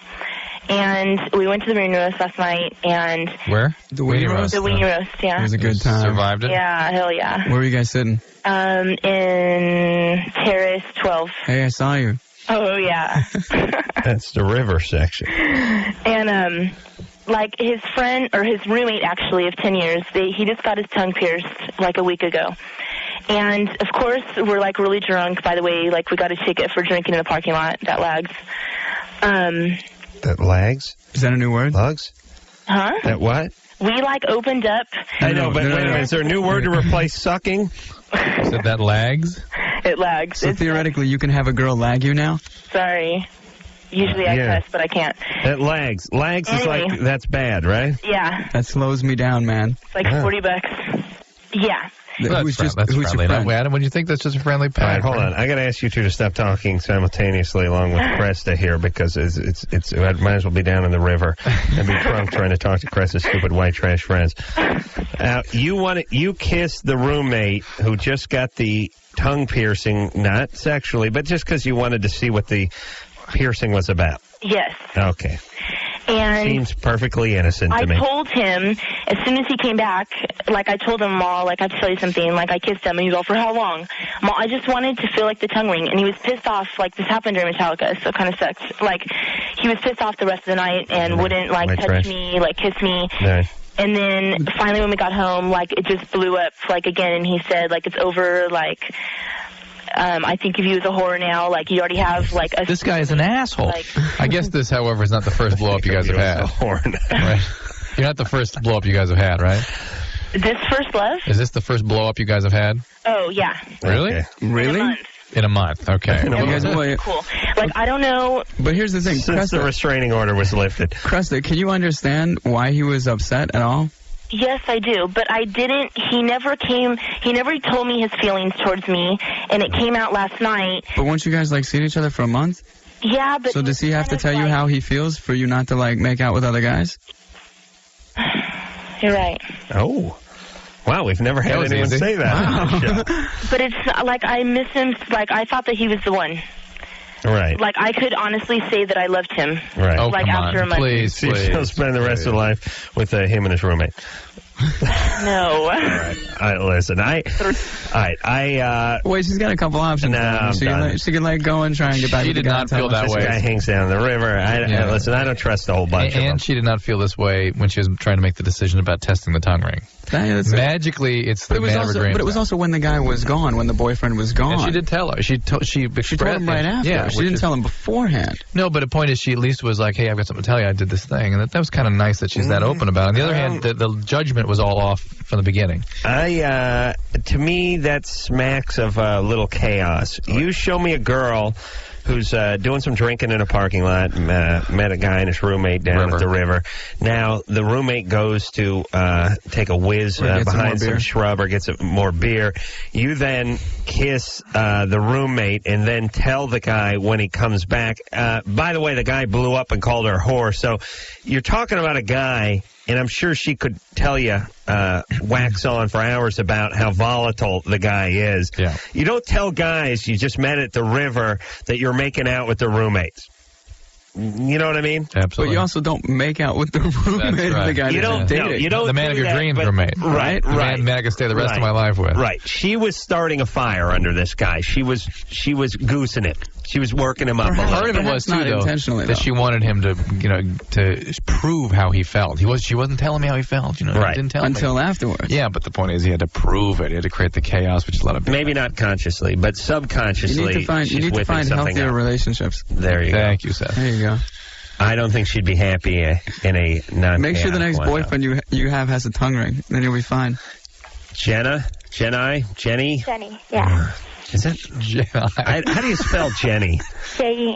And we went to the Marine Roast last night, and... Where? The Weenie Roast? The Weenie Roast, yeah. It was a good time. Survived it? Yeah, hell yeah. Where were you guys sitting? In Terrace 12. Hey, I saw you. Oh, yeah. That's the river section. And, like, his friend, or his roommate, actually, of 10 years, he just got his tongue pierced, like, a week ago. And, of course, we're, like, really drunk. By the way, like, we got a ticket for drinking in the parking lot. That lags. That lags? Is that a new word? Lugs? Huh? That what? We, like, opened up. I know, but wait a minute. Is there a new word to replace sucking? Said that lags? It lags. So theoretically, you can have a girl lag you now? Sorry. Usually I cuss, but I can't. That lags. Lags is like, that's bad, right? Yeah. That slows me down, man. It's like $40. Yeah. That's friendly. No, Adam, would you think that's just a friendly pack? All right, hold on. I got to ask you two to stop talking simultaneously along with Cresta here because I might as well be down in the river and be drunk trying to talk to Cresta's stupid white trash friends. You kissed the roommate who just got the tongue piercing, not sexually, but just because you wanted to see what the piercing was about. Yes. Okay. And seems perfectly innocent to me. I told him, as soon as he came back, like I told him, Ma, like I have to tell you something, like I kissed him, and he's all, for how long? Ma, I just wanted to feel like the tongue ring, and he was pissed off, like this happened during Metallica, so it kind of sucked. Like, he was pissed off the rest of the night and wouldn't, like, touch me, like, kiss me. Nice. And then finally when we got home, like, it just blew up, like, again, and he said, like, it's over, like... I think if he was a whore now, like, you already have, like, a... This guy is an asshole. Like, I guess this, however, is not the first blow-up you guys have had. Right? You're not the first blow-up you guys have had, right? This first love? Is this the first blow-up you guys have had? Oh, yeah. Really? Okay. Really? In a month, okay. Cool. Like, I don't know... But here's the thing. Since the restraining order was lifted. Cresta, can you understand why he was upset at all? Yes, I do, but I didn't, he never told me his feelings towards me, and it came out last night. But weren't you guys, like, seeing each other for a month? Yeah, but... So does he have to tell you how he feels for you not to, like, make out with other guys? You're right. Oh. Wow, we've never had anyone say that. Wow. But it's, like, I miss him, like, I thought that he was the one. Right. Like, I could honestly say that I loved him. Right. Oh, like, come after on. a month. Please, She'll please. spend the rest of her life with him and his roommate. No. All right, listen, wait, she's got a couple options. No, she can let go and try and get back. She did not feel that way. This guy hangs down the river. Listen, I don't trust the whole bunch of them. And she did not feel this way when she was trying to make the decision about testing the tongue ring. Magically, it's the man of her dreams. But it was also when the guy was gone, when the boyfriend was gone. And she did tell her. She told him right after. Yeah, she didn't tell him beforehand. No, but the point is, she at least was like, "Hey, I've got something to tell you. I did this thing," and that was kind of nice that she's that open about it. On the other hand, the judgment was all off from the beginning. To me, that smacks of little chaos. You show me a girl who's doing some drinking in a parking lot, met a guy and his roommate down at the river. Now, the roommate goes to take a whiz behind some shrub or gets more beer. You then kiss the roommate and then tell the guy when he comes back. By the way, the guy blew up and called her a whore. So you're talking about a guy, and I'm sure she could tell you, wax on for hours about how volatile the guy is. Yeah. You don't tell guys you just met at the river that you're making out with their roommates. You know what I mean? Absolutely. But you also don't make out with the roommate of the guy you don't, dating. No, you don't the man of your dreams roommate. Right. The man I could stay the rest of my life with. Right. She was starting a fire under this guy. She was goosing it. She was working him up. Part of it was too, though, that she wanted him to, to prove how he felt. She wasn't telling me how he felt. He didn't tell me until afterwards. Yeah, but the point is, he had to prove it. He had to create the chaos, which is a lot of maybe not consciously, but subconsciously. You need to find healthier relationships. There you go. Thank you, Seth. There you go. I don't think she'd be happy in a non. Make sure the next boyfriend you have has a tongue ring. Then you'll be fine. Jenny? Jenny, yeah. Is it? How do you spell Jenny? Jenny.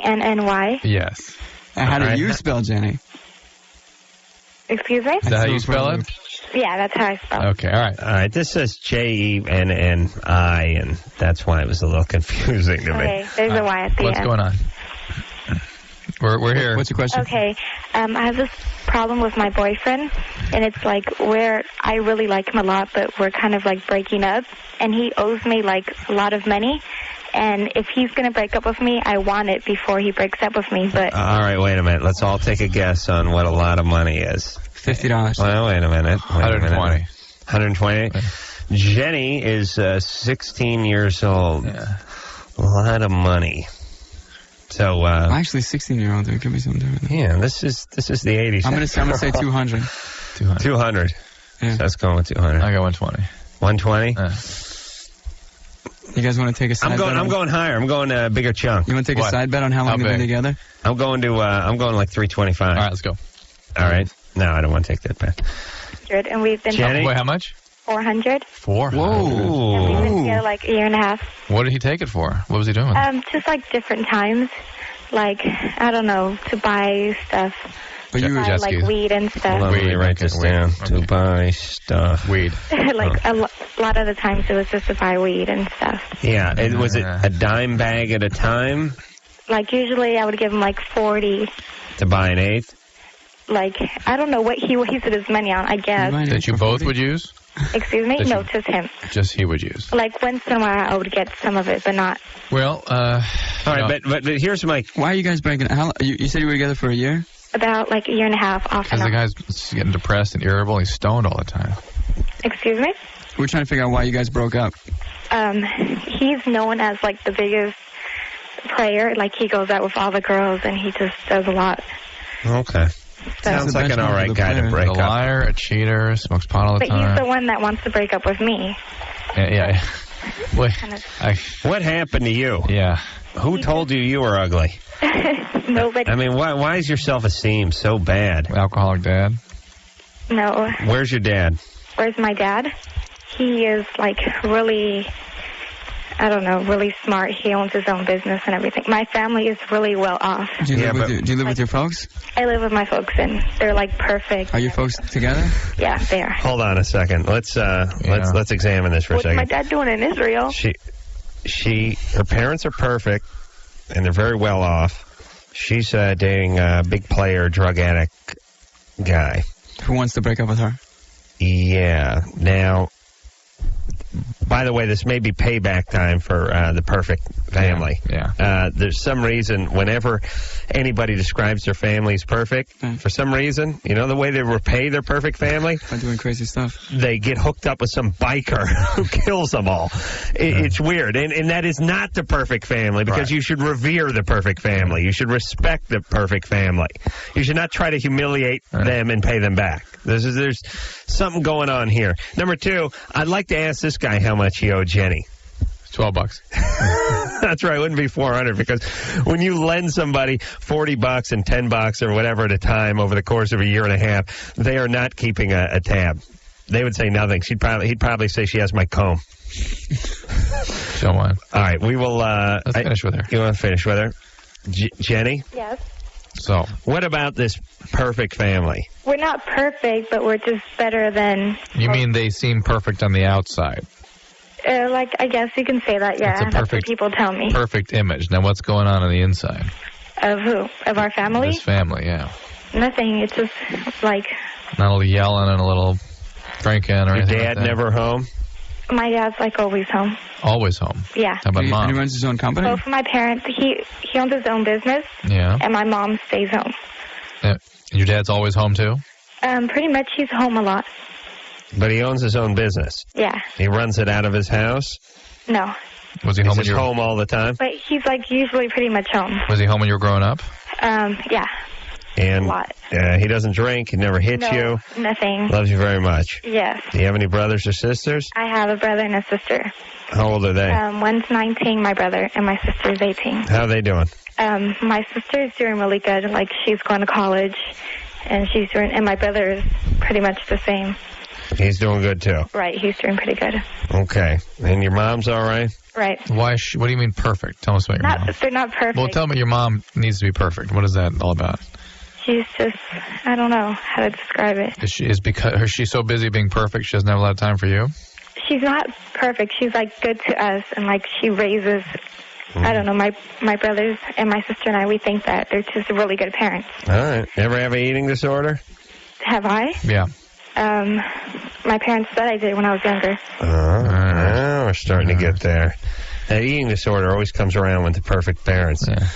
Yes. How do you spell Jenny? Excuse me? Is that how you spell it? Yeah, that's how I spell it. Okay, all right. This says Jenni, and that's why it was a little confusing to me. Okay, there's a Y at the end. What's going on? We're here. What's your question? Okay, I have this problem with my boyfriend, and it's like where I really like him a lot, but we're kind of like breaking up, and he owes me like a lot of money, and if he's going to break up with me, I want it before he breaks up with me, but... All right, wait a minute. Let's all take a guess on what a lot of money is. $50. Well, wait a minute. 120. 120? Okay. Jenny is 16 years old. Yeah. A lot of money. So actually, 16-year-old. There could be something different. Yeah, this is the 80s. I'm gonna say 200. 200. Yeah. So let's go with 200. I got 120. 120. You guys want to take a side bet? I'm going higher. I'm going a bigger chunk. You want to take a side bet on how long they've been together? I'm going like 325. All right, let's go. All right. No, I don't want to take that bet. Good, and we've been... Jenny? Wait, how much? 400. 400. Whoa. And we've been together like a year and a half. What did he take it for? What was he doing? Just like different times. Like, I don't know, to buy stuff. But you buy, like weed and stuff. Let me write this down. To buy stuff. Weed. Like a lot of the times it was just to buy weed and stuff. Yeah. Was it a dime bag at a time? Like usually I would give him like 40. To buy an eighth? Like, I don't know what he wasted his money on, I guess. That you both would use? Excuse me? No, just him. Just he would use. Like, once in a while I would get some of it, but not... Well, all right, but here's my... Why are you guys breaking... You said you were together for a year? About, like, a year and a half, off and on. Because the guy's getting depressed and irritable. He's stoned all the time. Excuse me? We're trying to figure out why you guys broke up. He's known as, like, the biggest player. Like, he goes out with all the girls, and he just does a lot. Okay. Sounds like an all right guy to break up. A liar, a cheater, smokes pot all the time. But he's the one that wants to break up with me. Yeah. What happened to you? Yeah. Who told you were ugly? Nobody. I mean, why is your self-esteem so bad? Alcoholic dad? No. Where's your dad? Where's my dad? He is, like, really... I don't know, really smart. He owns his own business and everything. My family is really well off. Do you live with your folks? I live with my folks, and they're like perfect. Are your folks together? Yeah, they are. Hold on a second. Let's examine this for a second. What's my dad doing in Israel? Her parents are perfect, and they're very well off. She's dating a big player, drug addict guy. Who wants to break up with her? Yeah. Now, By the way, this may be payback time for the perfect family. Yeah. There's some reason whenever anybody describes their family as perfect, for some reason, you know the way they repay their perfect family? By doing crazy stuff. They get hooked up with some biker who kills them all. It's weird. And that is not the perfect family, because you should revere the perfect family. You should respect the perfect family. You should not try to humiliate them and pay them back. There's something going on here. Number 2, I'd like to ask this guy how much he owed Jenny. $12. That's right. It wouldn't be $400, because when you lend somebody $40 and $10 or whatever at a time over the course of a year and a half, they are not keeping a tab. They would say nothing. He'd probably say she has my comb. Go on. All right, we will. Let's finish with her. You want to finish with her, Jenny? Yes. So, what about this perfect family? We're not perfect, but we're just better than... You mean they seem perfect on the outside? Like, I guess you can say that, yeah. That's That's what people tell me. Perfect image. Now, what's going on the inside? Of who? Of our family? This family, yeah. Nothing. It's just, like... Not a little yelling and a little drinking or anything Your dad like that? never home? My dad's, like, always home. Always home? Yeah. How about mom? And he runs his own company? Both of my parents, he owns his own business. Yeah. And my mom stays home. And your dad's always home, too? Pretty much he's home a lot. But he owns his own business. Yeah. He runs it out of his house? No. Was he home when you were home all the time? But he's, like, usually pretty much home. Was he home when you were growing up? Yeah. And a lot. He doesn't drink. He never hits you. Nothing. Loves you very much. Yes. Do you have any brothers or sisters? I have a brother and a sister. How old are they? One's 19, my brother, and my sister's 18. How are they doing? My sister's doing really good. Like, she's going to college, and and my brother is pretty much the same. He's doing good, too. Right, he's doing pretty good. Okay. And your mom's all right? Right. What do you mean perfect? Tell us about your mom. They're not perfect. Well, tell me your mom needs to be perfect. What is that all about? She's just, I don't know how to describe it. Is she so busy being perfect she doesn't have a lot of time for you? She's not perfect. She's, like, good to us, and, like, she raises, I don't know, my brothers and my sister and I, we think that they're just really good parents. All right. Ever have an eating disorder? Have I? Yeah. My parents said I did when I was younger. We're starting to get there. That eating disorder always comes around with the perfect parents. Yeah.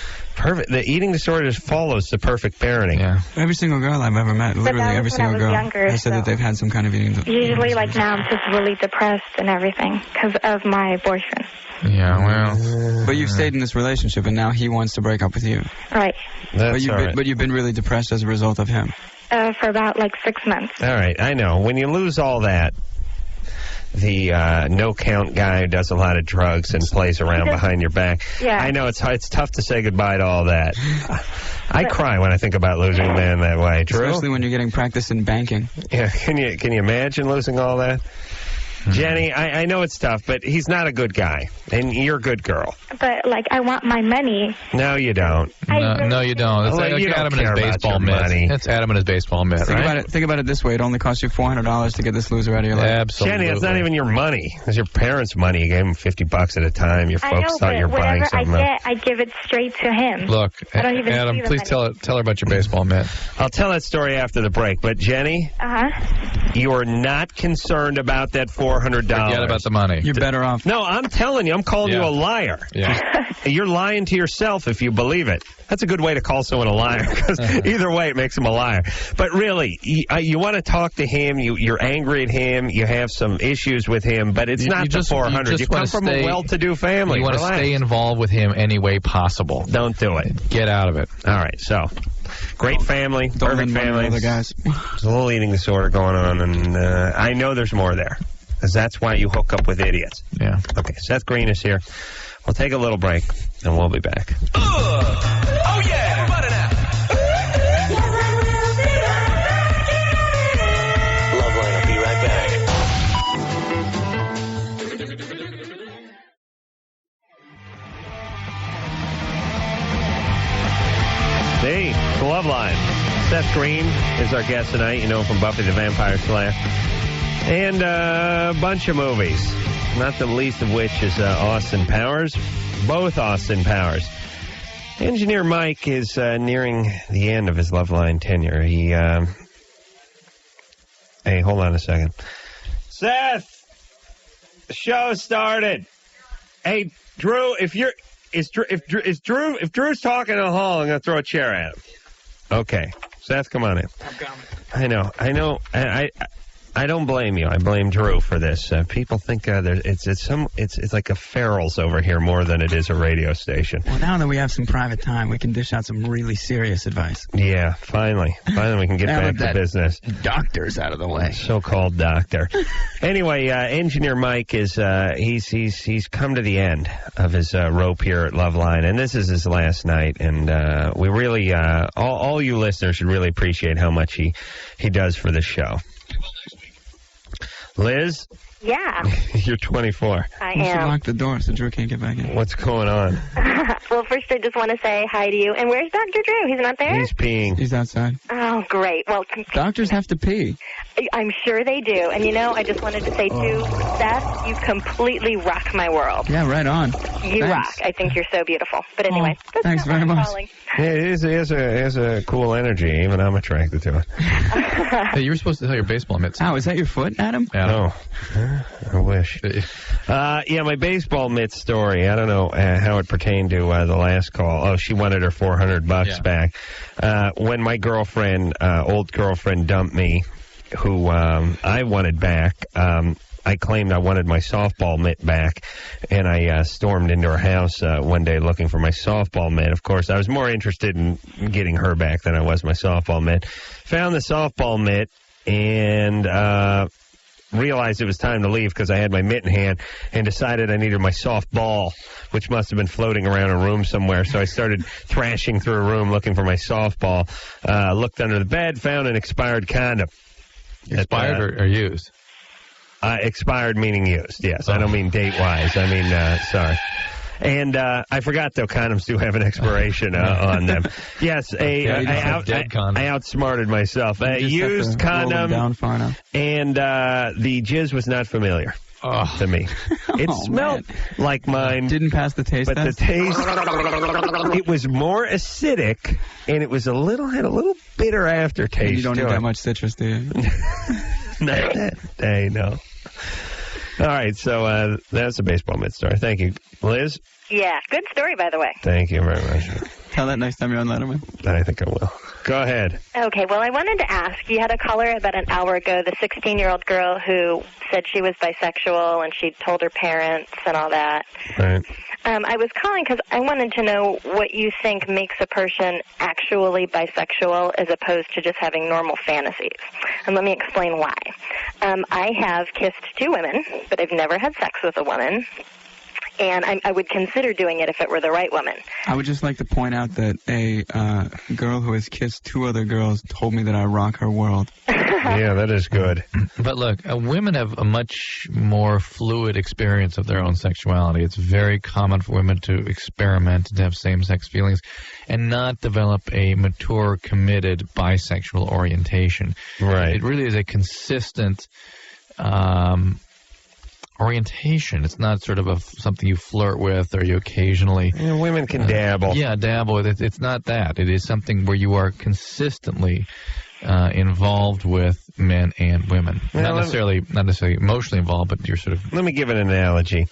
The eating disorder just follows the perfect parenting. Yeah. Every single girl I've ever met, literally that every was when I single was girl, younger, has said that they've had some kind of eating disorder. Usually, like, now I'm just really depressed and everything because of my boyfriend. Yeah, well. But you've stayed in this relationship, and now he wants to break up with you. Right. That's all right. But you've been really depressed as a result of him. For about, like, 6 months. All right, I know. When you lose all that, the no-count guy who does a lot of drugs and plays around behind your back. Yeah. I know it's tough to say goodbye to all that. I cry when I think about losing a man that way. Drew? Especially when you're getting practice in banking. Yeah, can you imagine losing all that? Jenny, I know it's tough, but he's not a good guy, and you're a good girl. But, like, I want my money. No, you don't. No, you don't. It's like you Adam don't and his care about baseball your mitt. money. It's Adam and his baseball mitt, right? Think about it this way. It only costs you $400 to get this loser out of your life. Absolutely. Jenny, it's not even your money. It's your parents' money. You gave them $50 at a time. Your folks thought you were buying something. I give it straight to him. Look, I don't even Adam, see the please money. tell her about your baseball mitt. I'll tell that story after the break. But, Jenny, you are not concerned about that $400. Forget about the money. You're better off. No, I'm telling you, I'm calling you a liar. Yeah. You're lying to yourself if you believe it. That's a good way to call someone a liar, because either way it makes him a liar. But really, you want to talk to him. You're angry at him. You have some issues with him, but it's not just $400. You come from a well-to-do family. You want to stay involved with him any way possible. Don't do it. Get out of it. All right, so great family, perfect family. Other guys. There's a little eating disorder going on, and I know there's more there, because that's why you hook up with idiots. Yeah. Okay, Seth Green is here. We'll take a little break, and we'll be back. Oh, yeah. Run it out. Loveline, I'll be right back. Hey, it's Loveline. Seth Green is our guest tonight. You know him from Buffy the Vampire Slayer. And a bunch of movies, not the least of which is Austin Powers. Both Austin Powers. Engineer Mike is nearing the end of his Loveline tenure. He, hey, hold on a second. Seth! Show started. Hey, Drew, if Drew's talking in the hall, I'm gonna throw a chair at him. Okay, Seth, come on in. I'm coming. I know. I don't blame you. I blame Drew for this. People think it's like a Farrell's over here more than it is a radio station. Well, now that we have some private time, we can dish out some really serious advice. Yeah, finally we can get back to business. Doctor's out of the way. So-called doctor. Anyway, Engineer Mike is he's come to the end of his rope here at Loveline, and this is his last night. And we really all you listeners should really appreciate how much he does for the show. Liz? Yeah. You're 24. I You should am. lock the door so Drew can't get back in. What's going on? Well, first I just want to say hi to you. And where's Dr. Drew? He's not there? He's peeing. He's outside. Oh, great. Well, Doctors have to pee. I'm sure they do. And, I just wanted to say, too, Seth, you completely rock my world. Yeah, right on. You Thanks. rock. I think you're so beautiful. But anyway. that's thanks not very why I'm much. calling. Yeah, he has a cool energy. Even I'm attracted to it. Hey, you were supposed to tell your baseball mitts. Oh, is that your foot, Adam? No. I wish. Yeah, my baseball mitt story. I don't know how it pertained to the last call. Oh, she wanted her $400 back. When my old girlfriend dumped me, who I wanted back, I claimed I wanted my softball mitt back, and I stormed into her house one day looking for my softball mitt. Of course, I was more interested in getting her back than I was my softball mitt. Found the softball mitt, and realized it was time to leave because I had my mitt in hand, and decided I needed my softball, which must have been floating around a room somewhere. So I started thrashing through a room looking for my softball. Looked under the bed, found an expired condom. Expired or used? Expired meaning used, yes. I don't mean date-wise. I mean, sorry. And I forgot, though, condoms do have an expiration on them. Yes, I outsmarted myself. A used condom, down far enough. and the jizz was not familiar to me. It smelled like mine. Didn't pass the taste but test? the taste, it was more acidic, and it was had a little bitter aftertaste. And you don't to need it. that much citrus, do you? Not that day, no. All right, so that's a baseball mitt story. Thank you. Liz? Yeah, good story, by the way. Than're very much. Tell that next time you're on Letterman. I think I will. Go ahead. Okay, well, I wanted to ask, you had a caller about an hour ago, the 16-year-old girl who said she was bisexual and she told her parents and all that. Right. I was calling because I wanted to know what you think makes a person actually bisexual as opposed to just having normal fantasies. And let me explain why. I have kissed 2 women, but I've never had sex with a woman. And I would consider doing it if it were the right woman. I would just like to point out that a girl who has kissed 2 other girls told me that I rock her world. Yeah, that is good. But look, women have a much more fluid experience of their own sexuality. It's very common for women to experiment, to have same-sex feelings, and not develop a mature, committed bisexual orientation. Right. It really is a consistent orientation. It's not sort of something you flirt with or you occasionally... Yeah, women can dabble. Yeah, dabble with it. It's not that. It is something where you are consistently involved with men and women. Well, not necessarily emotionally involved, but you're sort of... Let me give an analogy.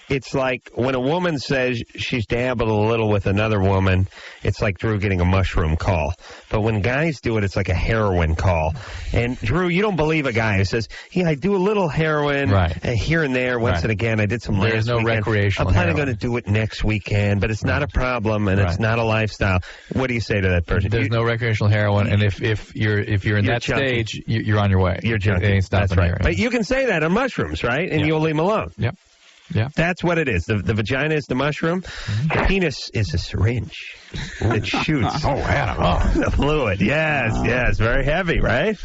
It's like when a woman says she's dabbled a little with another woman, it's like Drew getting a mushroom call. But when guys do it, it's like a heroin call. And, Drew, you don't believe a guy who says, yeah, I do a little heroin here and there, once and again. I did some last There's no weekend. recreational I'm planning heroin. going to do it next weekend, but it's not a problem, and it's not a lifestyle. What do you say to that person? There's no recreational heroin, and if you're in that junkie. stage, you're on your way. You're junkie. It ain't stopping That's right. here. But you can say that on mushrooms, right? And you'll leave them alone. Yep. Yeah. That's what it is. The vagina is the mushroom. The penis is a syringe that shoots the fluid. Yes. Very heavy, right?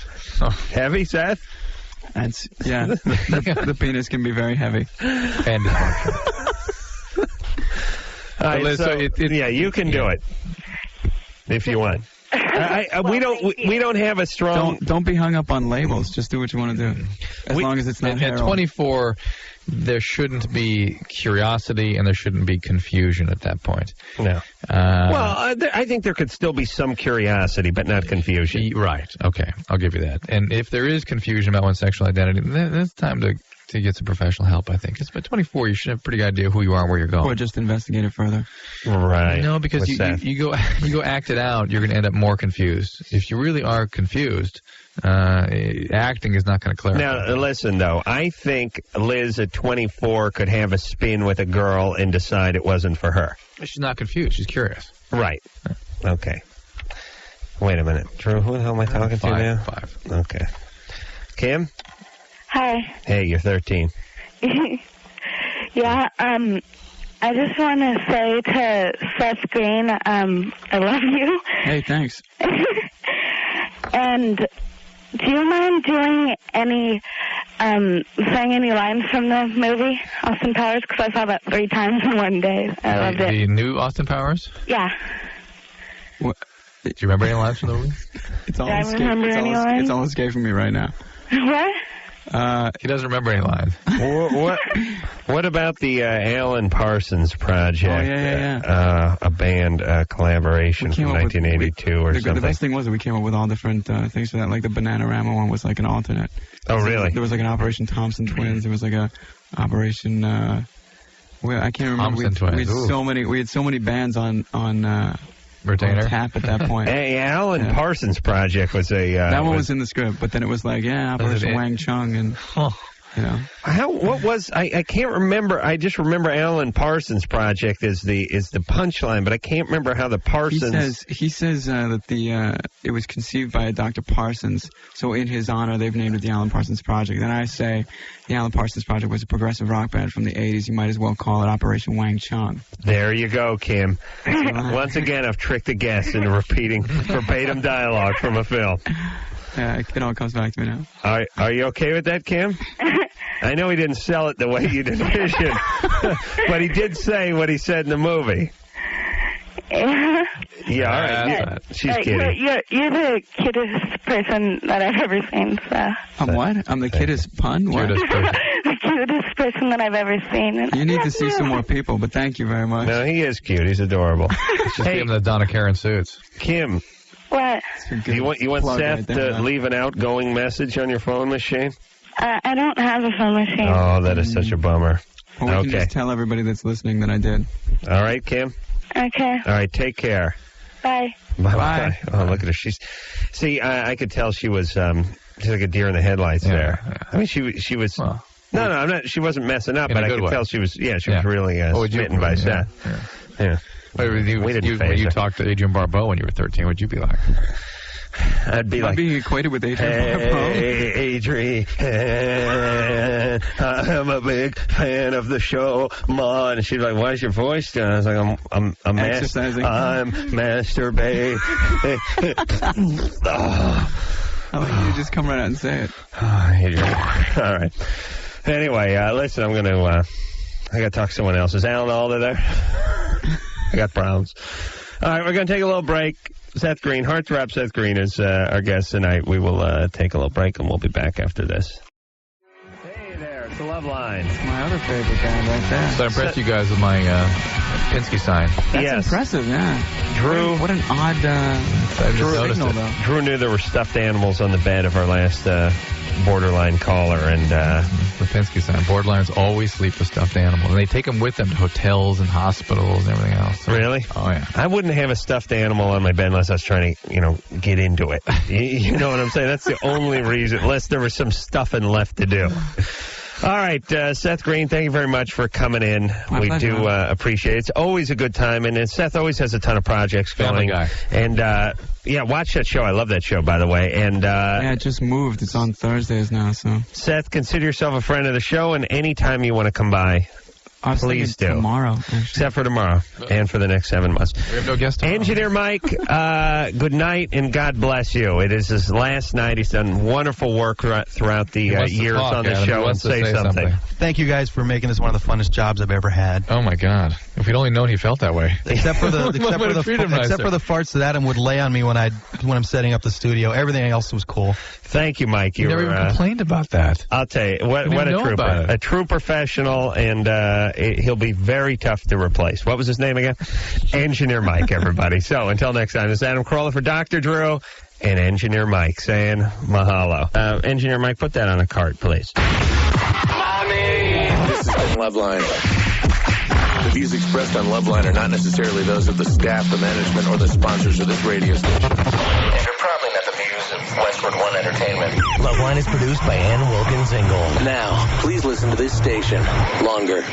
Heavy, Seth? That's, yeah. The penis can be very heavy. And All right, Liz, so you can do it if you want. We don't have a strong. Don't be hung up on labels. Just do what you want to do, as long as it's not At heroin. 24, there shouldn't be curiosity and there shouldn't be confusion at that point. No. I think there could still be some curiosity, but not confusion. Right. Okay. I'll give you that. And if there is confusion about one's sexual identity, then it's time to to get some professional help, I think. It's by 24, you should have a pretty good idea who you are and where you're going. Or just investigate it further. Right. No, because you go act it out, you're going to end up more confused. If you really are confused, acting is not going to clarify. Now, listen, though. I think Liz at 24 could have a spin with a girl and decide it wasn't for her. She's not confused. She's curious. Right. Okay. Wait a minute. Drew, who the hell am I talking to now? 5. Okay. Kim? Hi. Hey, you're 13. Yeah, I just want to say to Seth Green, I love you. Hey, thanks. And do you mind doing any, saying any lines from the movie, Austin Powers? Because I saw that 3 times in one day. I loved it. The new Austin Powers? Yeah. What? Do you remember any lines from the movie? It's all Do I remember any lines? It's all escaped from me right now. What? He doesn't remember any lines. What about the Alan Parsons Project? Oh, yeah. A band collaboration from 1982 or something. The best thing was that we came up with all different things for that. Like the Bananarama one was like an alternate. Oh, really? There was like an Operation Thompson Twins. There was like a Operation... I can't remember. We had so many bands on Retainer. Tap at that point. Hey, Alan Parsons Project was a... that one was in the script, but then it was like, Operation Wang Chung, and, you know. I can't remember. I just remember Alan Parsons Project is the punchline, but I can't remember how the Parsons... He says that it was conceived by a Dr. Parsons, so in his honor, they've named it the Alan Parsons Project. And I say the Alan Parsons Project was a progressive rock band from the 80s. You might as well call it Operation Wang Chung. There you go, Kim. Once again, I've tricked the guests into repeating verbatim dialogue from a film. Yeah, it all comes back to me now. Are you okay with that, Kim? I know he didn't sell it the way you'd envisioned, but he did say what he said in the movie. Yeah, all right. She's kidding. You're the cutest person that I've ever seen. So. I'm what? I'm the cutest pun? What? The cutest person that I've ever seen. You need to see some more people, but thank you very much. No, he is cute. He's adorable. Just give him the Donna Karen suits. Kim. What? You want Seth to leave an outgoing message on your phone machine? I don't have a phone machine. Oh, that is such a bummer. Well, we can just tell everybody that's listening that I did. All right, Kim? Okay. All right, take care. Bye. Bye. Oh, look at her. See, I could tell she was, she's like a deer in the headlights there. Yeah. I mean, she was... Well, no, I'm not. She wasn't messing up, but I could tell she was, she was really smitten by Seth. Yeah. When you talked to Adrian Barbeau when you were 13, what'd you be like? I'd be like... being equated with Adrian Barbeau. Hey, Adrian, I'm a big fan of the show, Mon. And she'd be like, why is your voice doing? I was like, I'm exercising. I'm masturbating. I like you to just come right out and say it. All right. Anyway, listen, I got to talk to someone else. Is Alan Alda there? I got Browns. All right, we're going to take a little break. Seth Green, Heartthrob Seth Green is our guest tonight. We will take a little break, and we'll be back after this. Hey there, it's the Loveline. It's my other favorite band right there. So I impressed you guys with my Pinsky sign. That's impressive, yeah. Drew. What an odd signal, though. Drew knew there were stuffed animals on the bed of our last borderline caller, and the Pinsky sign. Borderlines always sleep with stuffed animals, and they take them with them to hotels and hospitals and everything else. So, really? Oh yeah. I wouldn't have a stuffed animal on my bed unless I was trying to, get into it. You know what I'm saying? That's the only reason, unless there was some stuffing left to do. All right, Seth Green, thank you very much for coming in. We do appreciate it. It's always a good time, and Seth always has a ton of projects going. Family Guy. And, watch that show. I love that show, by the way. And it just moved. It's on Thursdays now, so. Seth, consider yourself a friend of the show, and anytime you want to come by, please do. Tomorrow, actually. Except for tomorrow and for the next 7 months. We have no guest tomorrow. Engineer Mike, good night and God bless you. It is his last night. He's done wonderful work throughout the years on the show, and say something. Thank you guys for making this one of the funnest jobs I've ever had. Oh my God! If we'd only known he felt that way. Except for the farts that Adam would lay on me when I'm setting up the studio. Everything else was cool. Thank you, Mike. You never even complained about that. I'll tell you what a trooper, a true professional, and he'll be very tough to replace. What was his name again? Engineer Mike, everybody. So until next time, this is Adam Carolla for Dr. Drew and Engineer Mike saying mahalo. Engineer Mike, put that on a card, please. Loveline. The views expressed on Loveline are not necessarily those of the staff, the management, or the sponsors of this radio station. And are probably not the views of Westward One Entertainment. Loveline is produced by Ann Wilkins Ingle. Now, please listen to this station longer.